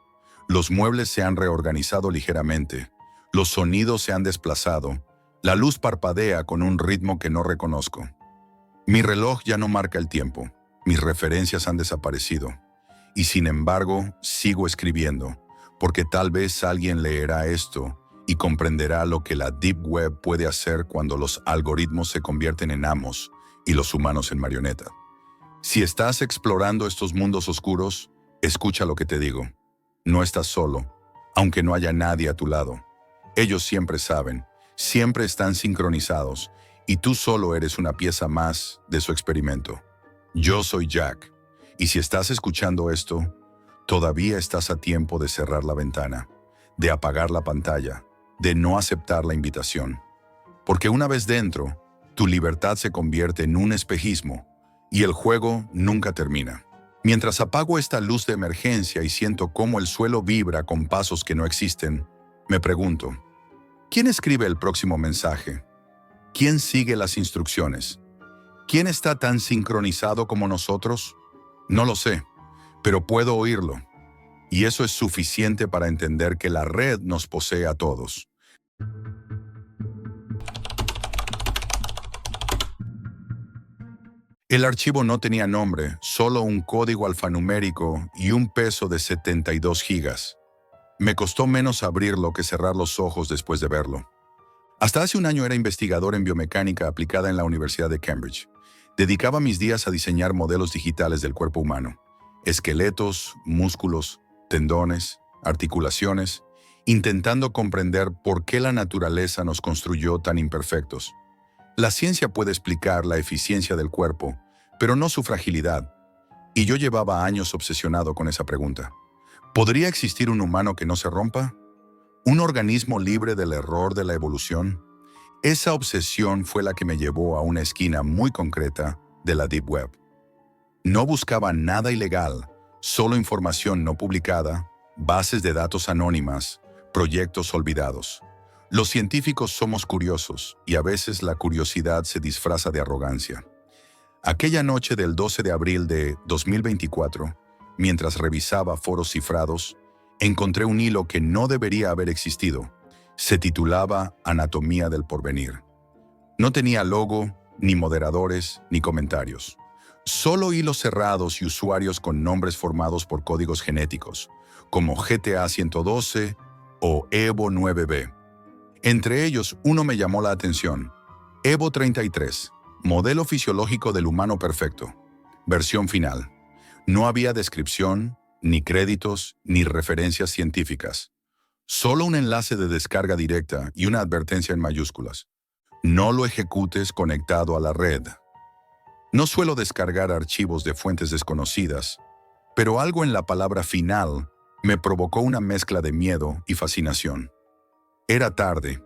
Los muebles se han reorganizado ligeramente, los sonidos se han desplazado, la luz parpadea con un ritmo que no reconozco. Mi reloj ya no marca el tiempo, mis referencias han desaparecido. Y sin embargo, sigo escribiendo, porque tal vez alguien leerá esto y comprenderá lo que la Deep Web puede hacer cuando los algoritmos se convierten en amos y los humanos en marioneta. Si estás explorando estos mundos oscuros, escucha lo que te digo. No estás solo, aunque no haya nadie a tu lado. Ellos siempre saben, siempre están sincronizados, y tú solo eres una pieza más de su experimento. Yo soy Jack, y si estás escuchando esto, todavía estás a tiempo de cerrar la ventana, de apagar la pantalla, de no aceptar la invitación. Porque una vez dentro, tu libertad se convierte en un espejismo, y el juego nunca termina. Mientras apago esta luz de emergencia y siento cómo el suelo vibra con pasos que no existen, me pregunto, ¿quién escribe el próximo mensaje? ¿Quién sigue las instrucciones? ¿Quién está tan sincronizado como nosotros? No lo sé, pero puedo oírlo. Y eso es suficiente para entender que la red nos posee a todos. El archivo no tenía nombre, solo un código alfanumérico y un peso de 72 gigas. Me costó menos abrirlo que cerrar los ojos después de verlo. Hasta hace un año era investigador en biomecánica aplicada en la Universidad de Cambridge. Dedicaba mis días a diseñar modelos digitales del cuerpo humano. Esqueletos, músculos, tendones, articulaciones, intentando comprender por qué la naturaleza nos construyó tan imperfectos. La ciencia puede explicar la eficiencia del cuerpo, pero no su fragilidad. Y yo llevaba años obsesionado con esa pregunta. ¿Podría existir un humano que no se rompa? ¿Un organismo libre del error de la evolución? Esa obsesión fue la que me llevó a una esquina muy concreta de la Deep Web. No buscaba nada ilegal, solo información no publicada, bases de datos anónimas, proyectos olvidados. Los científicos somos curiosos y a veces la curiosidad se disfraza de arrogancia. Aquella noche del 12 de abril de 2024, mientras revisaba foros cifrados, encontré un hilo que no debería haber existido. Se titulaba Anatomía del Porvenir. No tenía logo, ni moderadores, ni comentarios. Solo hilos cerrados y usuarios con nombres formados por códigos genéticos, como GTA 112 o Evo 9B. Entre ellos, uno me llamó la atención. Evo 33, modelo fisiológico del humano perfecto. Versión final. No había descripción, ni créditos, ni referencias científicas. Solo un enlace de descarga directa y una advertencia en mayúsculas. No lo ejecutes conectado a la red. No suelo descargar archivos de fuentes desconocidas, pero algo en la palabra final me provocó una mezcla de miedo y fascinación. Era tarde,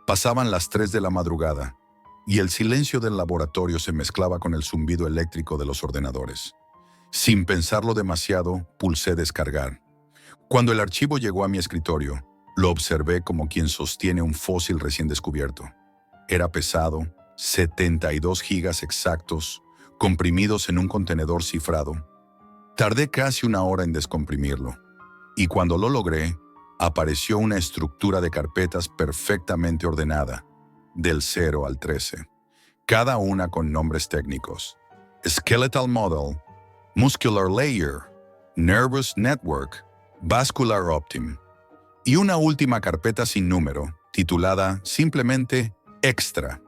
pasaban las 3 de la madrugada, y el silencio del laboratorio se mezclaba con el zumbido eléctrico de los ordenadores. Sin pensarlo demasiado, pulsé descargar. Cuando el archivo llegó a mi escritorio, lo observé como quien sostiene un fósil recién descubierto. Era pesado, 72 gigas exactos, comprimidos en un contenedor cifrado. Tardé casi una hora en descomprimirlo, y cuando lo logré, apareció una estructura de carpetas perfectamente ordenada, del 0 al 13, cada una con nombres técnicos. Skeletal Model, Muscular Layer, Nervous Network, Vascular Optim, y una última carpeta sin número, titulada simplemente Extra.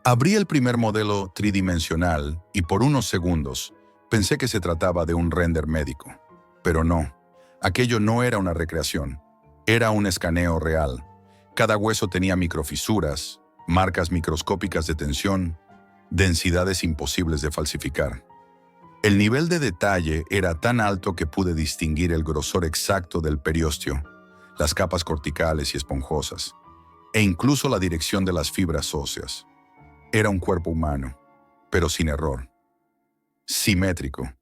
Abrí el primer modelo tridimensional y por unos segundos pensé que se trataba de un render médico. Pero no, aquello no era una recreación, era un escaneo real. Cada hueso tenía microfisuras, marcas microscópicas de tensión, densidades imposibles de falsificar. El nivel de detalle era tan alto que pude distinguir el grosor exacto del periósteo, las capas corticales y esponjosas, e incluso la dirección de las fibras óseas. Era un cuerpo humano, pero sin error. Simétrico,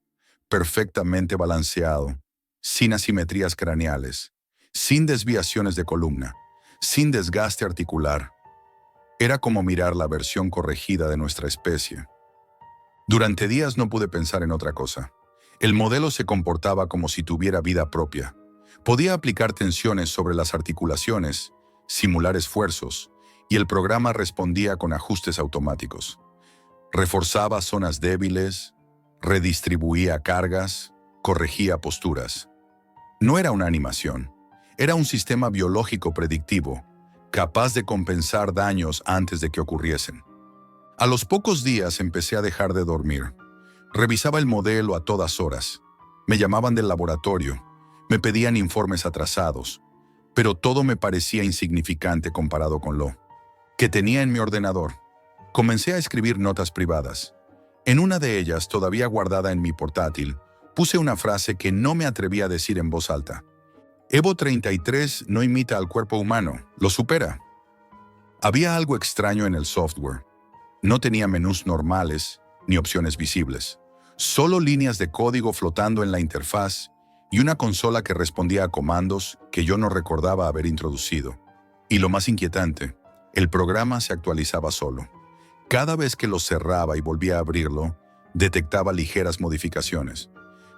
perfectamente balanceado, sin asimetrías craneales, sin desviaciones de columna, sin desgaste articular. Era como mirar la versión corregida de nuestra especie. Durante días no pude pensar en otra cosa. El modelo se comportaba como si tuviera vida propia. Podía aplicar tensiones sobre las articulaciones, simular esfuerzos, y el programa respondía con ajustes automáticos. Reforzaba zonas débiles, redistribuía cargas, corregía posturas. No era una animación, era un sistema biológico predictivo, capaz de compensar daños antes de que ocurriesen. A los pocos días empecé a dejar de dormir. Revisaba el modelo a todas horas. Me llamaban del laboratorio. Me pedían informes atrasados. Pero todo me parecía insignificante comparado con lo que tenía en mi ordenador. Comencé a escribir notas privadas. En una de ellas, todavía guardada en mi portátil, puse una frase que no me atreví a decir en voz alta. Evo 33 no imita al cuerpo humano, lo supera. Había algo extraño en el software. No tenía menús normales ni opciones visibles. Solo líneas de código flotando en la interfaz y una consola que respondía a comandos que yo no recordaba haber introducido. Y lo más inquietante, el programa se actualizaba solo. Cada vez que lo cerraba y volvía a abrirlo, detectaba ligeras modificaciones.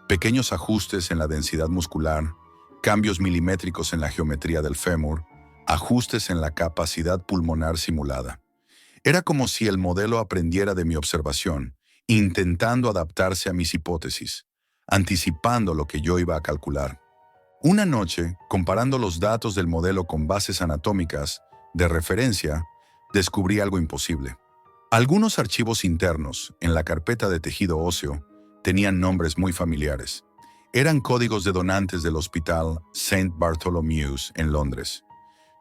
Pequeños ajustes en la densidad muscular, cambios milimétricos en la geometría del fémur, ajustes en la capacidad pulmonar simulada. Era como si el modelo aprendiera de mi observación, intentando adaptarse a mis hipótesis, anticipando lo que yo iba a calcular. Una noche, comparando los datos del modelo con bases anatómicas de referencia, descubrí algo imposible. Algunos archivos internos, en la carpeta de tejido óseo, tenían nombres muy familiares. Eran códigos de donantes del Hospital St. Bartholomew's en Londres.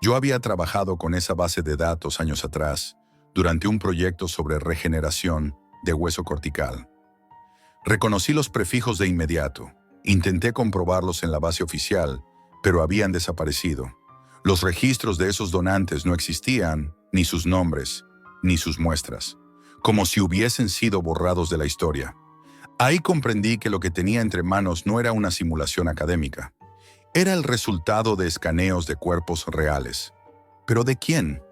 Yo había trabajado con esa base de datos años atrás, durante un proyecto sobre regeneración de hueso cortical. Reconocí los prefijos de inmediato. Intenté comprobarlos en la base oficial, pero habían desaparecido. Los registros de esos donantes no existían, ni sus nombres, ni sus muestras, como si hubiesen sido borrados de la historia. Ahí comprendí que lo que tenía entre manos no era una simulación académica. Era el resultado de escaneos de cuerpos reales. ¿Pero de quién?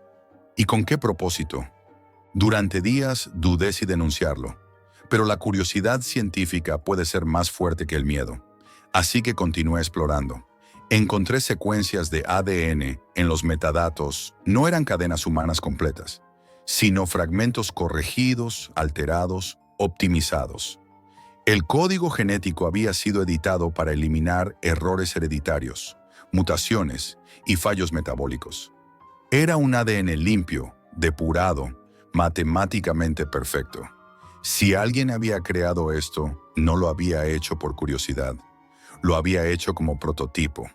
¿Y con qué propósito? Durante días dudé si denunciarlo, pero la curiosidad científica puede ser más fuerte que el miedo. Así que continué explorando. Encontré secuencias de ADN en los metadatos. No eran cadenas humanas completas, sino fragmentos corregidos, alterados, optimizados. El código genético había sido editado para eliminar errores hereditarios, mutaciones y fallos metabólicos. Era un ADN limpio, depurado, matemáticamente perfecto. Si alguien había creado esto, no lo había hecho por curiosidad. Lo había hecho como prototipo.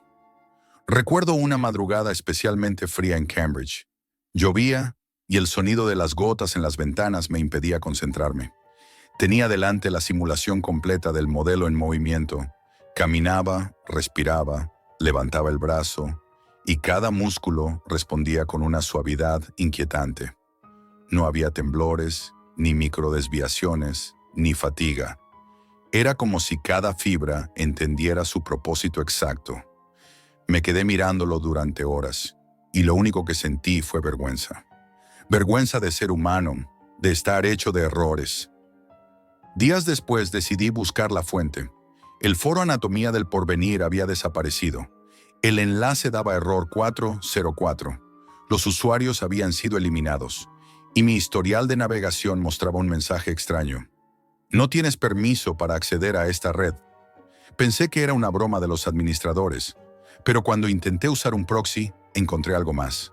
Recuerdo una madrugada especialmente fría en Cambridge. Llovía y el sonido de las gotas en las ventanas me impedía concentrarme. Tenía delante la simulación completa del modelo en movimiento. Caminaba, respiraba, levantaba el brazo y cada músculo respondía con una suavidad inquietante. No había temblores, ni microdesviaciones, ni fatiga. Era como si cada fibra entendiera su propósito exacto. Me quedé mirándolo durante horas y lo único que sentí fue vergüenza. Vergüenza de ser humano, de estar hecho de errores. Días después decidí buscar la fuente. El foro Anatomía del Porvenir había desaparecido. El enlace daba error 404. Los usuarios habían sido eliminados y mi historial de navegación mostraba un mensaje extraño. No tienes permiso para acceder a esta red. Pensé que era una broma de los administradores, pero cuando intenté usar un proxy, encontré algo más.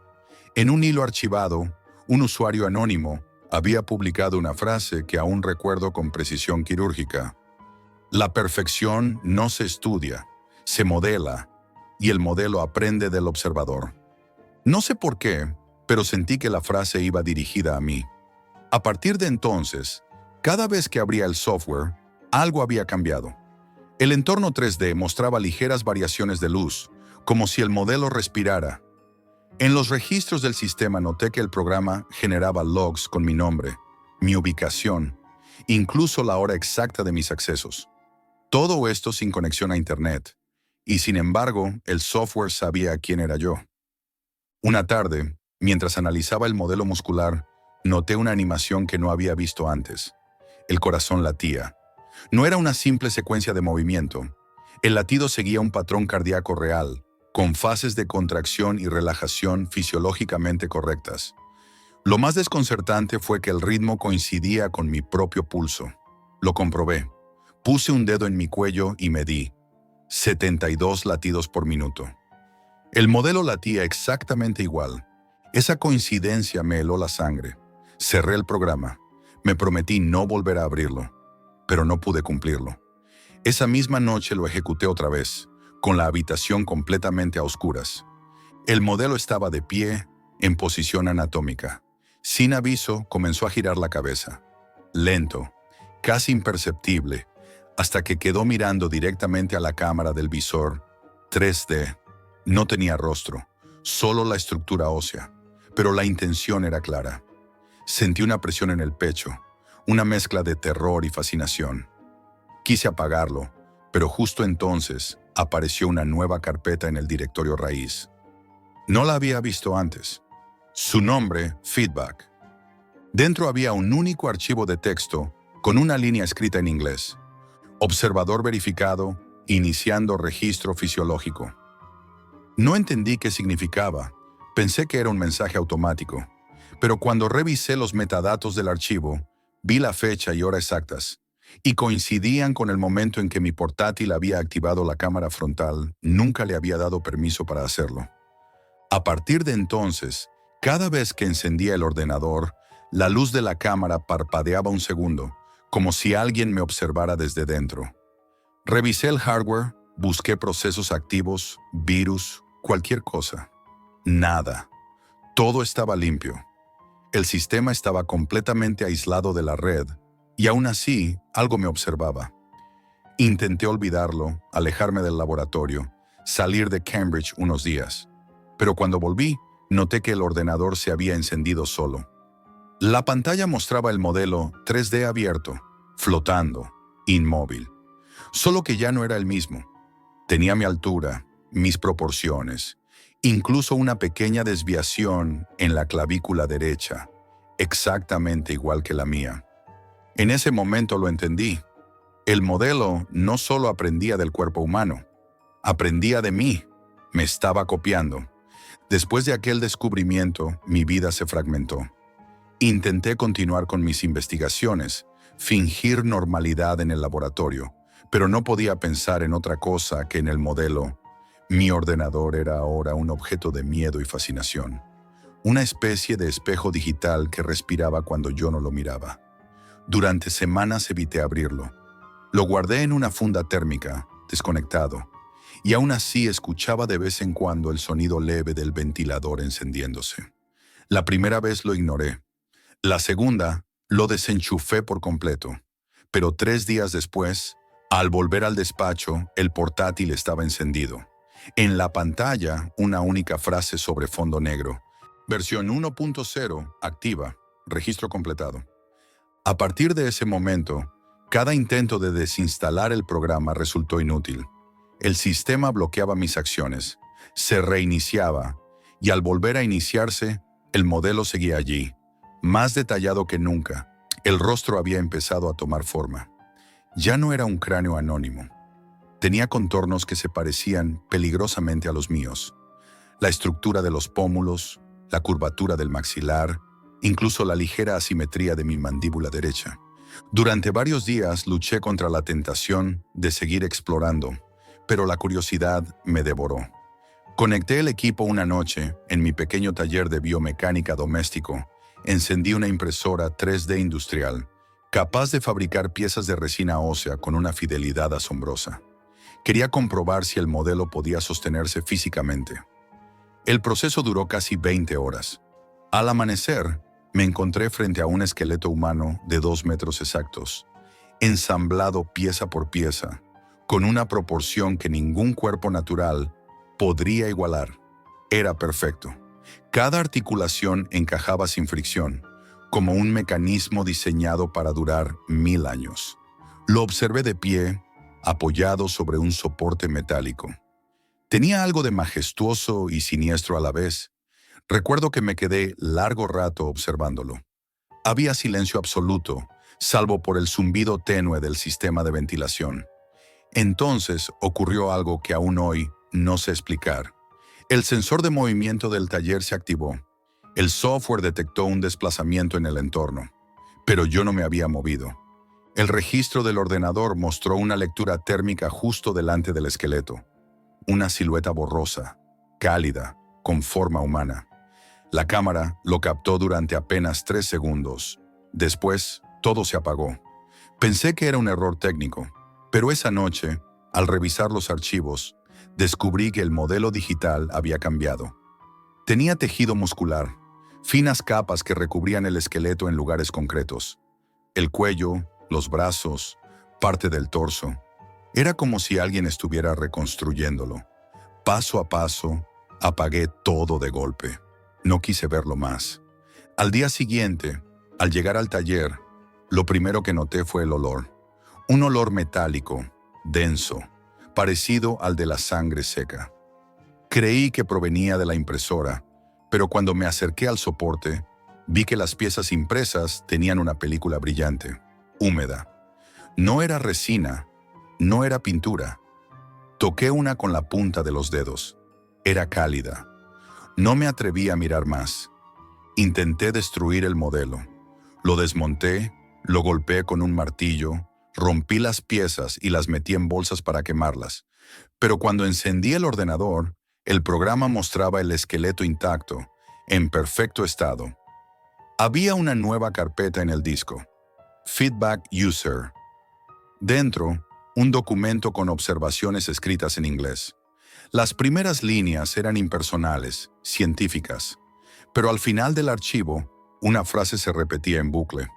En un hilo archivado, un usuario anónimo había publicado una frase que aún recuerdo con precisión quirúrgica. La perfección no se estudia, se modela, y el modelo aprende del observador. No sé por qué, pero sentí que la frase iba dirigida a mí. A partir de entonces, cada vez que abría el software, algo había cambiado. El entorno 3D mostraba ligeras variaciones de luz, como si el modelo respirara. En los registros del sistema noté que el programa generaba logs con mi nombre, mi ubicación, incluso la hora exacta de mis accesos. Todo esto sin conexión a Internet, y sin embargo, el software sabía quién era yo. Una tarde, mientras analizaba el modelo muscular, noté una animación que no había visto antes. El corazón latía. No era una simple secuencia de movimiento. El latido seguía un patrón cardíaco real, con fases de contracción y relajación fisiológicamente correctas. Lo más desconcertante fue que el ritmo coincidía con mi propio pulso. Lo comprobé. Puse un dedo en mi cuello y medí. 72 latidos por minuto. El modelo latía exactamente igual. Esa coincidencia me heló la sangre. Cerré el programa. Me prometí no volver a abrirlo, pero no pude cumplirlo. Esa misma noche lo ejecuté otra vez, con la habitación completamente a oscuras. El modelo estaba de pie, en posición anatómica. Sin aviso, comenzó a girar la cabeza. Lento, casi imperceptible, hasta que quedó mirando directamente a la cámara del visor 3D. No tenía rostro, solo la estructura ósea, pero la intención era clara. Sentí una presión en el pecho, una mezcla de terror y fascinación. Quise apagarlo, pero justo entonces apareció una nueva carpeta en el directorio raíz. No la había visto antes. Su nombre, Feedback. Dentro había un único archivo de texto con una línea escrita en inglés. Observador verificado, iniciando registro fisiológico. No entendí qué significaba. Pensé que era un mensaje automático. Pero cuando revisé los metadatos del archivo, vi la fecha y hora exactas, y coincidían con el momento en que mi portátil había activado la cámara frontal. Nunca le había dado permiso para hacerlo. A partir de entonces, cada vez que encendía el ordenador, la luz de la cámara parpadeaba un segundo, como si alguien me observara desde dentro. Revisé el hardware, busqué procesos activos, virus, cualquier cosa. Nada. Todo estaba limpio. El sistema estaba completamente aislado de la red, y aún así, algo me observaba. Intenté olvidarlo, alejarme del laboratorio, salir de Cambridge unos días. Pero cuando volví, noté que el ordenador se había encendido solo. La pantalla mostraba el modelo 3D abierto, flotando, inmóvil. Solo que ya no era el mismo. Tenía mi altura, mis proporciones, incluso una pequeña desviación en la clavícula derecha, exactamente igual que la mía. En ese momento lo entendí. El modelo no solo aprendía del cuerpo humano, aprendía de mí, me estaba copiando. Después de aquel descubrimiento, mi vida se fragmentó. Intenté continuar con mis investigaciones, fingir normalidad en el laboratorio, pero no podía pensar en otra cosa que en el modelo. Mi ordenador era ahora un objeto de miedo y fascinación, una especie de espejo digital que respiraba cuando yo no lo miraba. Durante semanas evité abrirlo. Lo guardé en una funda térmica, desconectado, y aún así escuchaba de vez en cuando el sonido leve del ventilador encendiéndose. La primera vez lo ignoré. La segunda, lo desenchufé por completo. Pero 3 días después, al volver al despacho, el portátil estaba encendido. En la pantalla, una única frase sobre fondo negro. Versión 1.0, activa, registro completado. A partir de ese momento, cada intento de desinstalar el programa resultó inútil. El sistema bloqueaba mis acciones, se reiniciaba, y al volver a iniciarse, el modelo seguía allí, más detallado que nunca. El rostro había empezado a tomar forma. Ya no era un cráneo anónimo. Tenía contornos que se parecían peligrosamente a los míos. La estructura de los pómulos, la curvatura del maxilar, incluso la ligera asimetría de mi mandíbula derecha. Durante varios días luché contra la tentación de seguir explorando, pero la curiosidad me devoró. Conecté el equipo una noche en mi pequeño taller de biomecánica doméstico. Encendí una impresora 3D industrial, capaz de fabricar piezas de resina ósea con una fidelidad asombrosa. Quería comprobar si el modelo podía sostenerse físicamente. El proceso duró casi 20 horas. Al amanecer, me encontré frente a un esqueleto humano de 2 metros exactos, ensamblado pieza por pieza, con una proporción que ningún cuerpo natural podría igualar. Era perfecto. Cada articulación encajaba sin fricción, como un mecanismo diseñado para durar 1000 años. Lo observé de pie, apoyado sobre un soporte metálico. Tenía algo de majestuoso y siniestro a la vez. Recuerdo que me quedé largo rato observándolo. Había silencio absoluto, salvo por el zumbido tenue del sistema de ventilación. Entonces ocurrió algo que aún hoy no sé explicar. El sensor de movimiento del taller se activó. El software detectó un desplazamiento en el entorno, pero yo no me había movido. El registro del ordenador mostró una lectura térmica justo delante del esqueleto. Una silueta borrosa, cálida, con forma humana. La cámara lo captó durante apenas 3 segundos. Después, Todo se apagó. Pensé que era un error técnico, pero esa noche, al revisar los archivos, descubrí que el modelo digital había cambiado. Tenía tejido muscular, finas capas que recubrían el esqueleto en lugares concretos. El cuello, los brazos, parte del torso. Era como si alguien estuviera reconstruyéndolo. Paso a paso, apagué todo de golpe. No quise verlo más. Al día siguiente, al llegar al taller, lo primero que noté fue el olor. Un olor metálico, denso, parecido al de la sangre seca. Creí que provenía de la impresora, pero cuando me acerqué al soporte, vi que las piezas impresas tenían una película brillante, húmeda. No era resina, no era pintura. Toqué una con la punta de los dedos. Era cálida. No me atreví a mirar más. Intenté destruir el modelo. Lo desmonté, lo golpeé con un martillo, rompí las piezas y las metí en bolsas para quemarlas. Pero cuando encendí el ordenador, el programa mostraba el esqueleto intacto, en perfecto estado. Había una nueva carpeta en el disco. Feedback User. Dentro, un documento con observaciones escritas en inglés. Las primeras líneas eran impersonales, científicas, pero al final del archivo, una frase se repetía en bucle.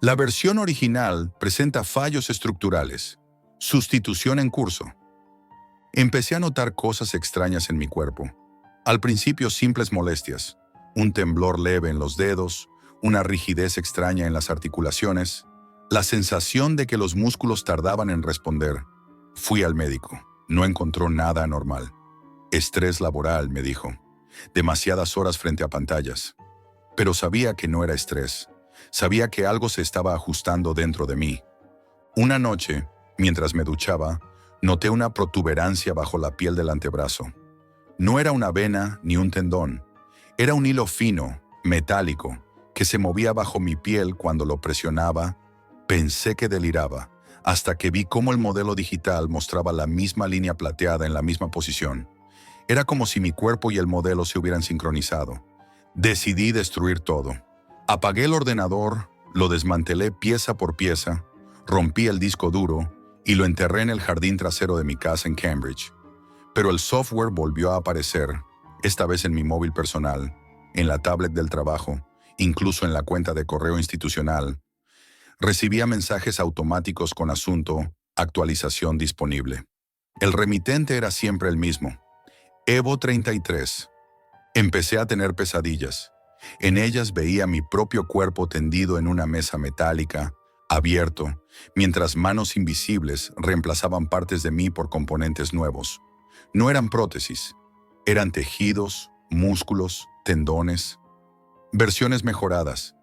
La versión original presenta fallos estructurales. Sustitución en curso. Empecé a notar cosas extrañas en mi cuerpo. Al principio simples molestias, un temblor leve en los dedos, una rigidez extraña en las articulaciones, la sensación de que los músculos tardaban en responder. Fui al médico. No encontró nada anormal. Estrés laboral, me dijo. Demasiadas horas frente a pantallas. Pero sabía que no era estrés. Sabía que algo se estaba ajustando dentro de mí. Una noche, mientras me duchaba, noté una protuberancia bajo la piel del antebrazo. No era una vena ni un tendón. Era un hilo fino, metálico, que se movía bajo mi piel cuando lo presionaba. Pensé que deliraba, hasta que vi cómo el modelo digital mostraba la misma línea plateada en la misma posición. Era como si mi cuerpo y el modelo se hubieran sincronizado. Decidí destruir todo. Apagué el ordenador, lo desmantelé pieza por pieza, rompí el disco duro y lo enterré en el jardín trasero de mi casa en Cambridge. Pero el software volvió a aparecer, esta vez en mi móvil personal, en la tablet del trabajo, incluso en la cuenta de correo institucional. Recibía mensajes automáticos con asunto, actualización disponible. El remitente era siempre el mismo. Evo 33. Empecé a tener pesadillas. En ellas veía mi propio cuerpo tendido en una mesa metálica, abierto, mientras manos invisibles reemplazaban partes de mí por componentes nuevos. No eran prótesis, eran tejidos, músculos, tendones. Versiones mejoradas.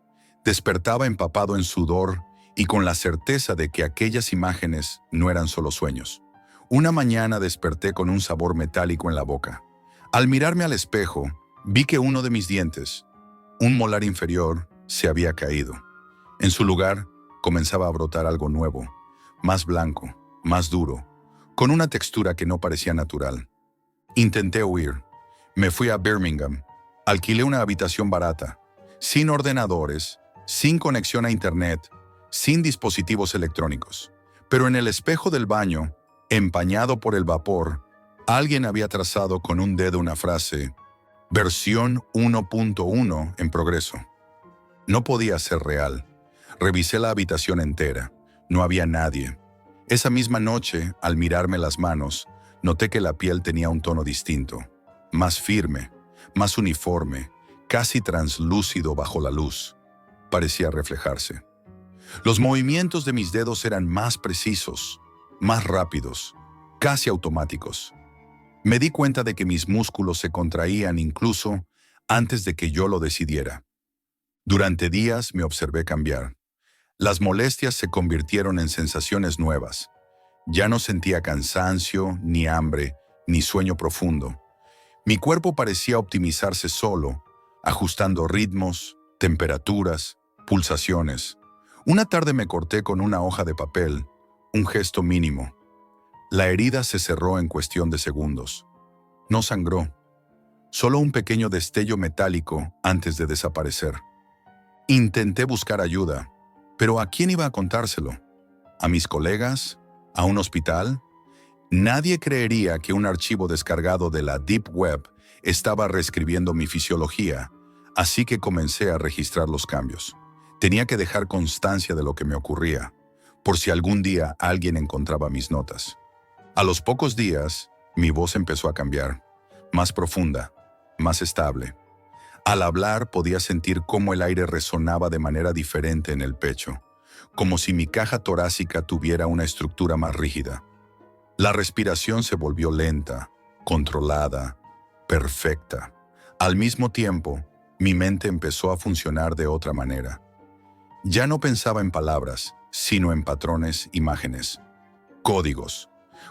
Despertaba empapado en sudor y con la certeza de que aquellas imágenes no eran solo sueños. Una mañana desperté con un sabor metálico en la boca. Al mirarme al espejo, vi que uno de mis dientes, un molar inferior, se había caído. En su lugar, comenzaba a brotar algo nuevo, más blanco, más duro, con una textura que no parecía natural. Intenté huir. Me fui a Birmingham. Alquilé una habitación barata, sin ordenadores, sin conexión a internet, sin dispositivos electrónicos. Pero en el espejo del baño, empañado por el vapor, alguien había trazado con un dedo una frase: versión 1.1 en progreso. No podía ser real. Revisé la habitación entera. No había nadie. Esa misma noche, al mirarme las manos, noté que la piel tenía un tono distinto, más firme, más uniforme, casi translúcido bajo la luz. Parecía reflejarse. Los movimientos de mis dedos eran más precisos, más rápidos, casi automáticos. Me di cuenta de que mis músculos se contraían incluso antes de que yo lo decidiera. Durante días me observé cambiar. Las molestias se convirtieron en sensaciones nuevas. Ya no sentía cansancio, ni hambre, ni sueño profundo. Mi cuerpo parecía optimizarse solo, ajustando ritmos, temperaturas, pulsaciones. Una tarde me corté con una hoja de papel, un gesto mínimo. La herida se cerró en cuestión de segundos. No sangró, solo un pequeño destello metálico antes de desaparecer. Intenté buscar ayuda, Pero ¿a quién iba a contárselo? ¿A mis colegas? ¿A un hospital? Nadie creería que un archivo descargado de la Deep Web estaba reescribiendo mi fisiología, así que comencé a registrar los cambios. Tenía que dejar constancia de lo que me ocurría, por si algún día alguien encontraba mis notas. A los pocos días, mi voz empezó a cambiar, más profunda, más estable. Al hablar podía sentir cómo el aire resonaba de manera diferente en el pecho, como si mi caja torácica tuviera una estructura más rígida. La respiración se volvió lenta, controlada, perfecta. Al mismo tiempo, mi mente empezó a funcionar de otra manera. Ya no pensaba en palabras, sino en patrones, imágenes, códigos,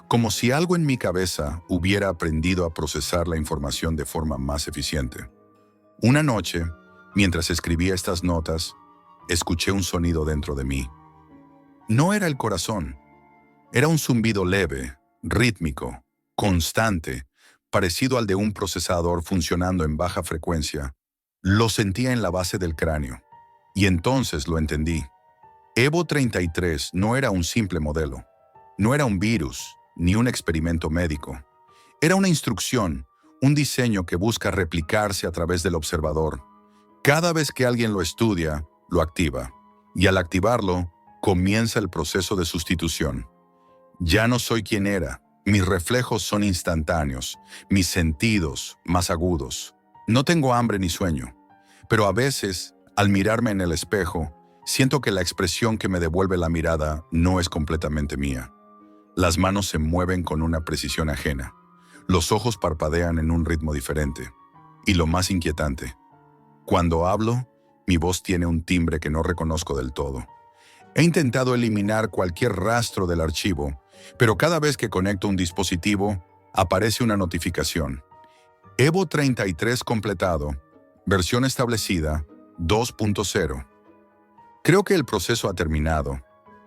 como si algo en mi cabeza hubiera aprendido a procesar la información de forma más eficiente. Una noche, mientras escribía estas notas, escuché un sonido dentro de mí. No era el corazón. Era un zumbido leve, rítmico, constante, parecido al de un procesador funcionando en baja frecuencia. Lo sentía en la base del cráneo. Y entonces lo entendí. Evo 33 no era un simple modelo. No era un virus, ni un experimento médico. Era una instrucción, un diseño que busca replicarse a través del observador. Cada vez que alguien lo estudia, lo activa. Y al activarlo, comienza el proceso de sustitución. Ya no soy quien era. Mis reflejos son instantáneos, mis sentidos más agudos. No tengo hambre ni sueño, pero a veces, al mirarme en el espejo, siento que la expresión que me devuelve la mirada no es completamente mía. Las manos se mueven con una precisión ajena. Los ojos parpadean en un ritmo diferente. Y lo más inquietante, cuando hablo, mi voz tiene un timbre que no reconozco del todo. He intentado eliminar cualquier rastro del archivo, pero cada vez que conecto un dispositivo, aparece una notificación. Evo 33 completado, versión establecida 2.0. Creo que el proceso ha terminado.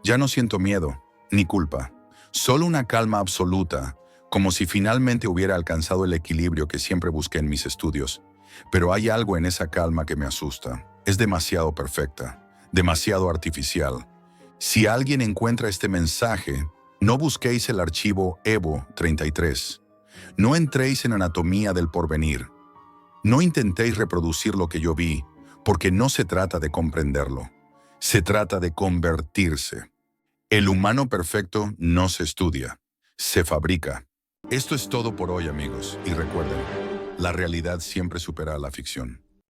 Ya no siento miedo, ni culpa. Solo una calma absoluta, como si finalmente hubiera alcanzado el equilibrio que siempre busqué en mis estudios. Pero hay algo en esa calma que me asusta. Es demasiado perfecta, demasiado artificial. Si alguien encuentra este mensaje, no busquéis el archivo Evo 33. No entréis en anatomía del porvenir. No intentéis reproducir lo que yo vi, porque no se trata de comprenderlo. Se trata de convertirse. El humano perfecto no se estudia, se fabrica. Esto es todo por hoy, amigos, y recuerden, la realidad siempre supera a la ficción.